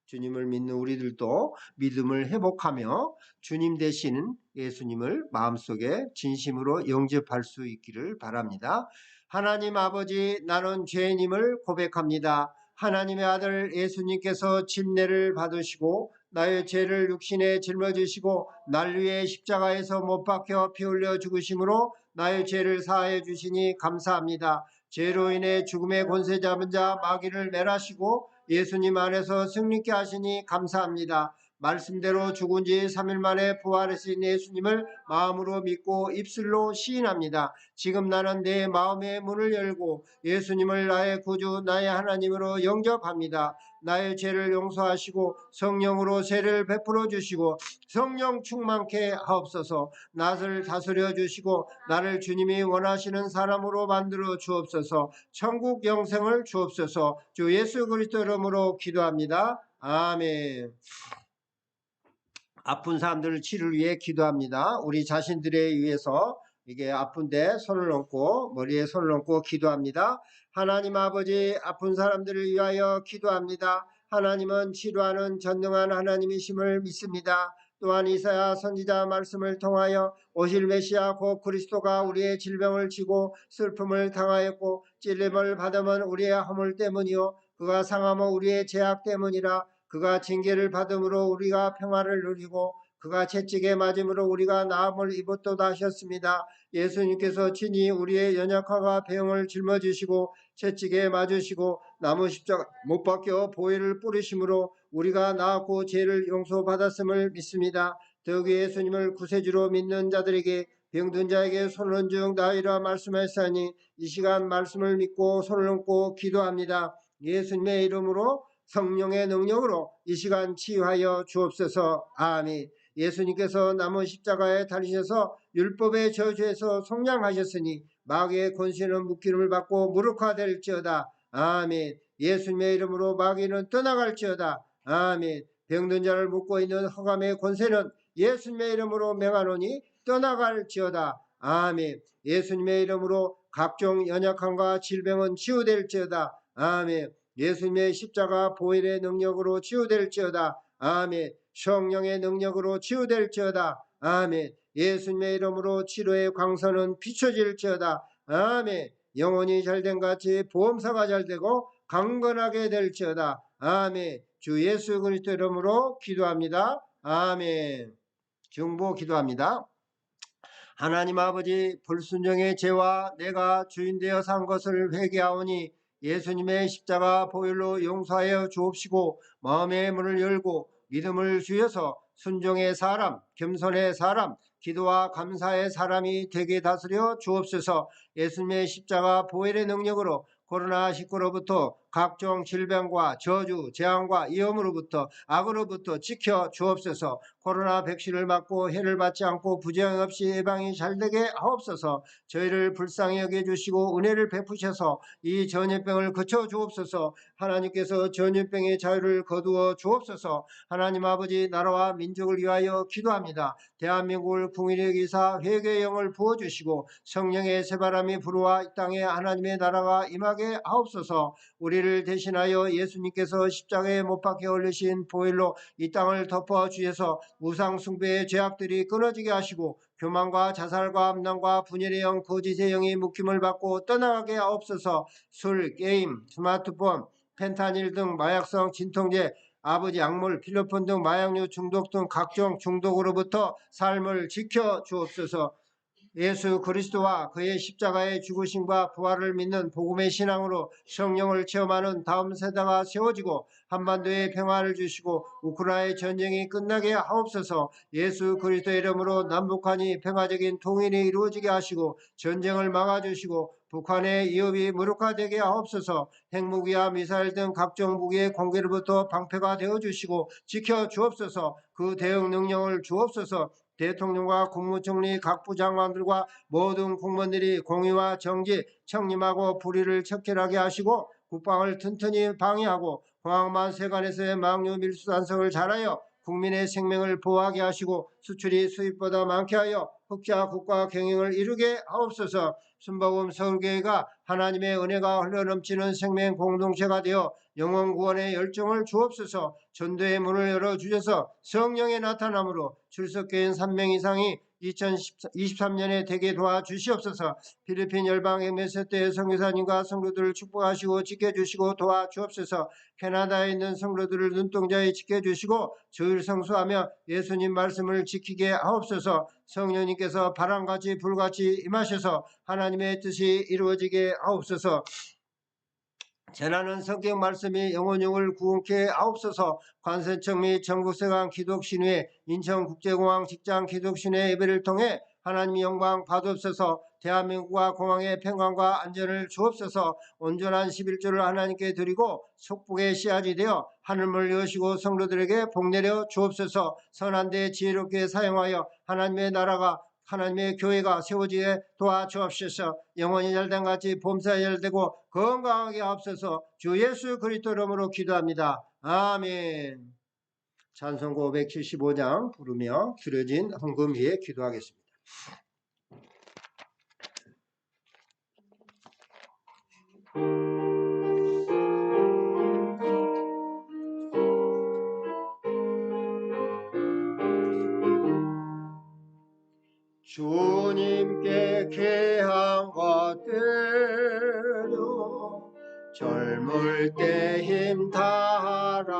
주님을 믿는 우리들도 믿음을 회복하며 주님 되시는 예수님을 마음속에 진심으로 영접할 수 있기를 바랍니다. 하나님 아버지, 나는 죄인임을 고백합니다. 하나님의 아들 예수님께서 침례를 받으시고 나의 죄를 육신에 짊어지시고 날 위해 십자가에서 못 박혀 피 흘려 죽으심으로 나의 죄를 사하여 주시니 감사합니다. 죄로 인해 죽음의 권세 잡은 자 마귀를 멸하시고 예수님 안에서 승리케 하시니 감사합니다. 말씀대로 죽은 지 3일 만에 부활하신 예수님을 마음으로 믿고 입술로 시인합니다. 지금 나는 내 마음의 문을 열고 예수님을 나의 구주 나의 하나님으로 영접합니다. 나의 죄를 용서하시고 성령으로 세례를 베풀어 주시고 성령 충만케 하옵소서. 나를 다스려 주시고 나를 주님이 원하시는 사람으로 만들어 주옵소서. 천국 영생을 주옵소서. 주 예수 그리스도 이름으로 기도합니다. 아멘. 아픈 사람들을 치료를 위해 기도합니다. 우리 자신들에 의해서 이게 아픈데 손을 얹고 머리에 손을 얹고 기도합니다. 하나님 아버지, 아픈 사람들을 위하여 기도합니다. 하나님은 치료하는 전능한 하나님이심을 믿습니다. 또한 이사야 선지자 말씀을 통하여 오실 메시아 곧 그리스도가 우리의 질병을 지고 슬픔을 당하였고 찔림을 받으면 우리의 허물 때문이요 그가 상함은 우리의 죄악 때문이라. 그가 징계를 받음으로 우리가 평화를 누리고 그가 채찍에 맞음으로 우리가 나음을 입었도다 하셨습니다. 예수님께서 친히 우리의 연약함과 병을 짊어지시고 채찍에 맞으시고 나무 십자가 못 박혀 보혈을 뿌리심으로 우리가 나았고 죄를 용서받았음을 믿습니다. 더욱 예수님을 구세주로 믿는 자들에게 병든 자에게 손을 얹은 나이라 말씀하시니 이 시간 말씀을 믿고 손을 얹고 기도합니다. 예수님의 이름으로 성령의 능력으로 이 시간 치유하여 주옵소서. 아멘. 예수님께서 나무 십자가에 달리셔서 율법의 저주에서 속량하셨으니 마귀의 권세는 묶임을 받고 무력화될지어다. 아멘. 예수님의 이름으로 마귀는 떠나갈지어다. 아멘. 병든 자를 묶고 있는 흑암의 권세는 예수님의 이름으로 명하노니 떠나갈지어다. 아멘. 예수님의 이름으로 각종 연약함과 질병은 치유될지어다. 아멘. 예수님의 십자가 보혈의 능력으로 치유될지어다. 아멘. 성령의 능력으로 치유될지어다. 아멘. 예수님의 이름으로 치료의 광선은 비춰질지어다. 아멘. 영혼이 잘된 같이 보험사가 잘되고 강건하게 될지어다. 아멘. 주 예수 그리스도 이름으로 기도합니다. 아멘. 중보 기도합니다. 하나님 아버지, 불순종의 죄와 내가 주인 되어 산 것을 회개하오니 예수님의 십자가 보혈로 용서하여 주옵시고 마음의 문을 열고 믿음을 주여서 순종의 사람, 겸손의 사람, 기도와 감사의 사람이 되게 다스려 주옵소서. 예수님의 십자가 보혈의 능력으로 코로나19로부터 각종 질병과 저주, 재앙과 위험으로부터 악으로부터 지켜 주옵소서. 코로나 백신을 맞고 해를 받지 않고 부정 없이 예방이 잘되게 하옵소서. 저희를 불쌍히 여겨주시고 은혜를 베푸셔서 이 전염병을 그쳐 주옵소서. 하나님께서 전염병의 자유를 거두어 주옵소서. 하나님 아버지, 나라와 민족을 위하여 기도합니다. 대한민국을 궁일히 여기사 회개의 영을 부어주시고 성령의 새바람이 불어와 이 땅에 하나님의 나라가 임하게 하옵소서. 우리를 대신하여 예수님께서 십자가에 못 박혀 올리신 보혈로 이 땅을 덮어 주셔서 우상 숭배의 죄악들이 끊어지게 하시고 교만과 자살과 암란과 분열의 영, 거짓의 영이 묶임을 받고 떠나가게 하옵소서. 술, 게임, 스마트폰, 펜타닐 등 마약성 진통제, 아버지 약물, 필로폰 등 마약류 중독 등 각종 중독으로부터 삶을 지켜 주옵소서. 예수 그리스도와 그의 십자가의 죽으심과 부활을 믿는 복음의 신앙으로 성령을 체험하는 다음 세대가 세워지고 한반도에 평화를 주시고 우크라이나의 전쟁이 끝나게 하옵소서. 예수 그리스도의 이름으로 남북한이 평화적인 통일이 이루어지게 하시고 전쟁을 막아주시고 북한의 위협이 무력화되게 하옵소서. 핵무기와 미사일 등 각종 무기의 공개로부터 방패가 되어주시고 지켜주옵소서. 그 대응 능력을 주옵소서. 대통령과 국무총리 각 부장관들과 모든 공무원들이 공의와 정직, 청림하고 불의를 척결하게 하시고 국방을 튼튼히 방위하고 공항만 세관에서의 망류 밀수단속을 잘하여 국민의 생명을 보호하게 하시고 수출이 수입보다 많게 하여 흑자 국가 경영을 이루게 하옵소서. 순복음 서울교회가 하나님의 은혜가 흘러넘치는 생명 공동체가 되어 영혼 구원의 열정을 주옵소서. 전도의 문을 열어주셔서 성령의 나타남으로 출석교인 3명 이상이 2023년에 되게 도와주시옵소서. 필리핀 열방의 메세트 선교사님과 성도들을 축복하시고 지켜주시고 도와주옵소서. 캐나다에 있는 성도들을 눈동자에 지켜주시고 주일 성수하며 예수님 말씀을 지키게 하옵소서. 성령님께서 바람같이 불같이 임하셔서 하나님의 뜻이 이루어지게 하옵소서. 전하는 성경 말씀이 영혼용을 구원케 하옵소서. 관세청 및 전국세관 기독신회, 인천국제공항 직장 기독신회 예배를 통해 하나님의 영광 받옵소서. 대한민국과 공항의 평강과 안전을 주옵소서. 온전한 11조를 하나님께 드리고 속복의 씨앗이 되어 하늘을 여시고 성도들에게 복내려 주옵소서. 선한 데 지혜롭게 사용하여 하나님의 나라가 하나님의 교회가 세워지게 도와주옵소서. 영원히 잘된 같이 봄새 열되고 건강하게 하옵소서. 주 예수 그리스도 이름으로 기도합니다. 아멘. 찬송가 575장 부르며 드려진 헌금 위에 기도하겠습니다. 주님께 귀한 것들로 젊을 때 힘 다하라.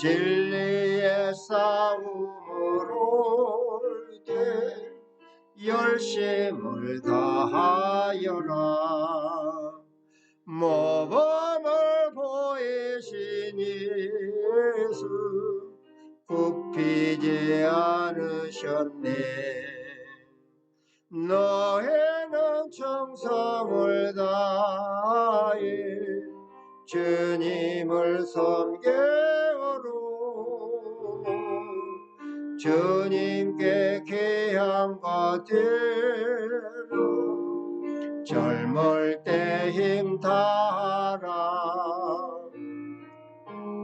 진리의 싸움으로 때 열심을 다하여라. 모범을 보이신 예수 굽히지 않으셨네. 너희는 정성을 다해 주님을 섬겨로 주님께 귀한 것들로 젊을 때 힘 다하라.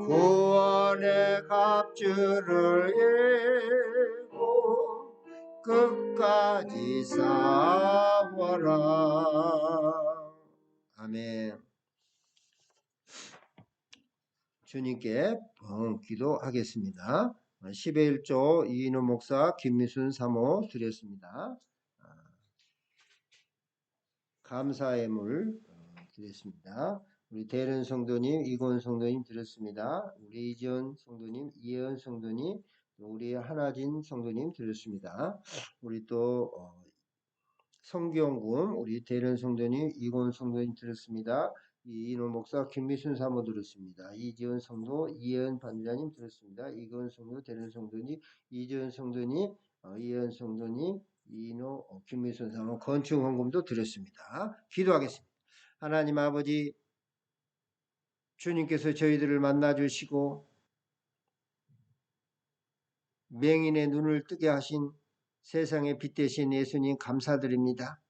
구원의 갑주를 이고 끝까지 싸워라. 아멘. 주님께 기도하겠습니다. 10의 1조 이인호 목사, 김미순 사모 드렸습니다. 감사의 물 드렸습니다. 우리 대른 성도님, 이곤 성도님 드렸습니다. 우리 이지원 성도님, 이혜은 성도님, 우리 하나진 성도님 드렸습니다. 우리 또 성경금 우리 대련 성도님 이곤 성도님 드렸습니다. 이인호 목사 김미순 사모 들었습니다. 이지은 성도 이혜은 반장님 들었습니다. 이건 성도 대련 성도님 이지은 성도님 이혜은 성도님 이인호 김미순 사모 건축 헌금도 드렸습니다. 기도하겠습니다. 하나님 아버지 주님께서 저희들을 만나 주시고 맹인의 눈을 뜨게 하신 세상의 빛 되신 예수님 감사드립니다.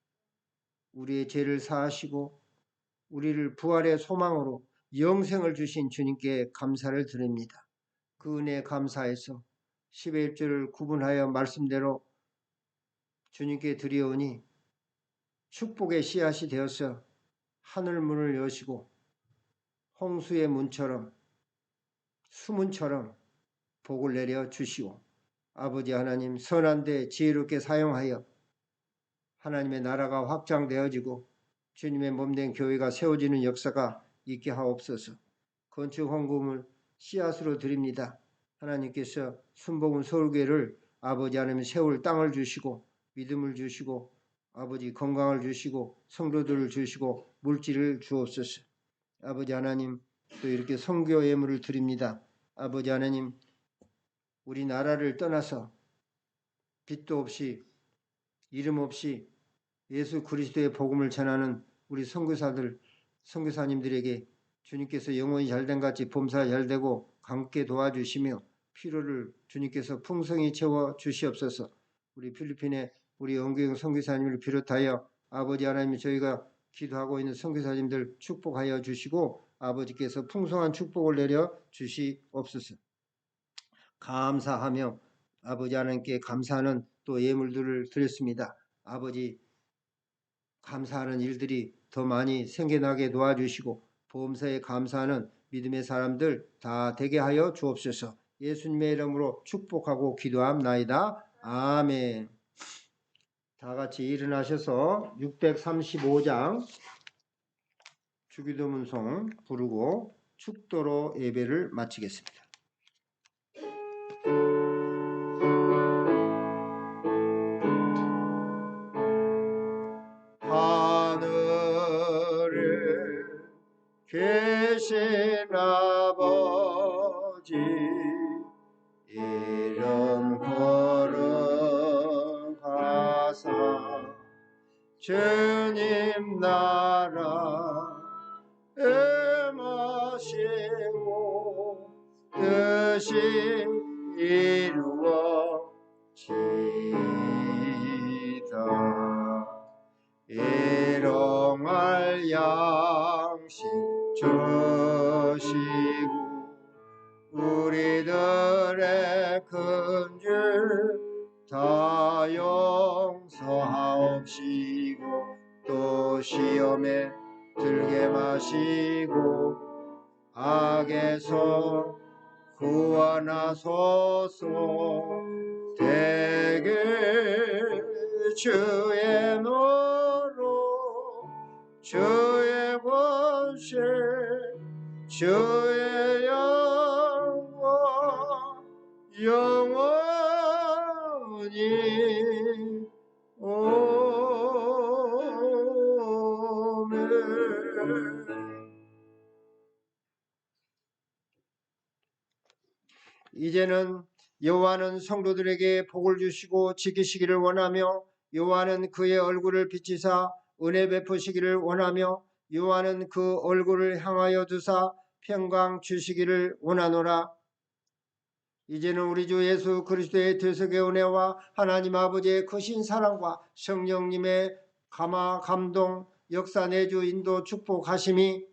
우리의 죄를 사하시고 우리를 부활의 소망으로 영생을 주신 주님께 감사를 드립니다. 그 은혜에 감사해서 10의 1절을 구분하여 말씀대로 주님께 드리오니 축복의 씨앗이 되어서 하늘 문을 여시고 홍수의 문처럼 수문처럼 복을 내려 주시오. 아버지 하나님 선한데 지혜롭게 사용하여 하나님의 나라가 확장되어지고 주님의 몸된 교회가 세워지는 역사가 있게 하옵소서. 건축 헌금을 씨앗으로 드립니다. 하나님께서 순복음 서울교회를 아버지 하나님 세울 땅을 주시고 믿음을 주시고 아버지 건강을 주시고 성도들을 주시고 물질을 주옵소서. 아버지 하나님 또 이렇게 선교 예물을 드립니다. 아버지 하나님 우리나라를 떠나서 빛도 없이 이름 없이 예수 그리스도의 복음을 전하는 우리 선교사들, 선교사님들에게 주님께서 영혼이 잘된 같이 범사 잘되고 함께 도와주시며 필요를 주님께서 풍성히 채워 주시옵소서. 우리 필리핀의 우리 영교영 선교사님을 비롯하여 아버지 하나님 저희가 기도하고 있는 선교사님들 축복하여 주시고 아버지께서 풍성한 축복을 내려 주시옵소서. 감사하며 아버지 하나님께 감사하는 또 예물들을 드렸습니다. 아버지 감사하는 일들이 더 많이 생겨나게 도와주시고 보험사에 감사하는 믿음의 사람들 다 되게 하여 주옵소서. 예수님의 이름으로 축복하고 기도합나이다. 아멘. 다 같이 일어나셔서 635장 주기도문송 부르고 축도로 예배를 마치겠습니다. 하늘에 계신 아버지 이름 걸어가사 주님 나라에 마시고 뜻이 이루어지다. 일용할 양식 주시고 우리들의 큰죄 다 용서하옵시고 또 시험에 들게 마시고 악에서 구원하소서. 대개 주의 노로 주의 권세 주의 영광 영원히 오멘. 이제는 여호와는 성도들에게 복을 주시고 지키시기를 원하며 여호와는 그의 얼굴을 비치사 은혜 베푸시기를 원하며 여호와는 그 얼굴을 향하여 두사 평강 주시기를 원하노라. 이제는 우리 주 예수 그리스도의 대속의 은혜와 하나님 아버지의 크신 사랑과 성령님의 감동 역사 내주 인도 축복하심이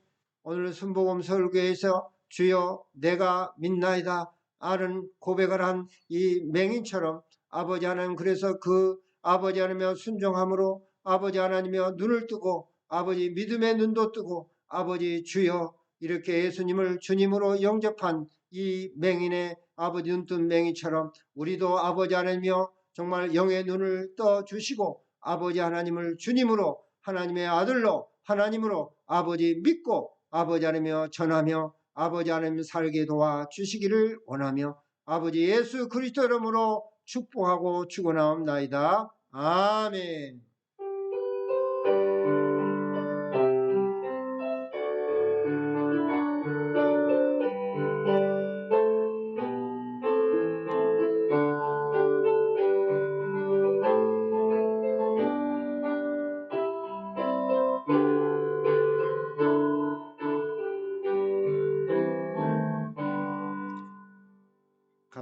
오늘 순복음 서울교회에서 주여 내가 믿나이다 아는 고백을 한 이 맹인처럼 아버지 하나님 그래서 그 아버지 하나님의 순종함으로 아버지 하나님의 눈을 뜨고 아버지 믿음의 눈도 뜨고 아버지 주여 이렇게 예수님을 주님으로 영접한 이 맹인의 아버지 눈뜬 맹인처럼 우리도 아버지 하나님이여 정말 영의 눈을 떠주시고 아버지 하나님을 주님으로 하나님의 아들로 하나님으로 아버지 믿고 아버지 하나님이여 전하며 아버지 하나님 살게 도와주시기를 원하며 아버지 예수 그리스도 이름으로 축복하고 축원하옵나이다. 아멘.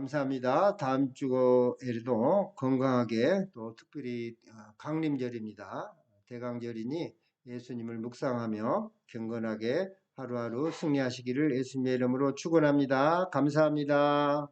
감사합니다. 다음 주에도 건강하게 또 특별히 강림절입니다. 대강절이니 예수님을 묵상하며 경건하게 하루하루 승리하시기를 예수님의 이름으로 축원합니다. 감사합니다.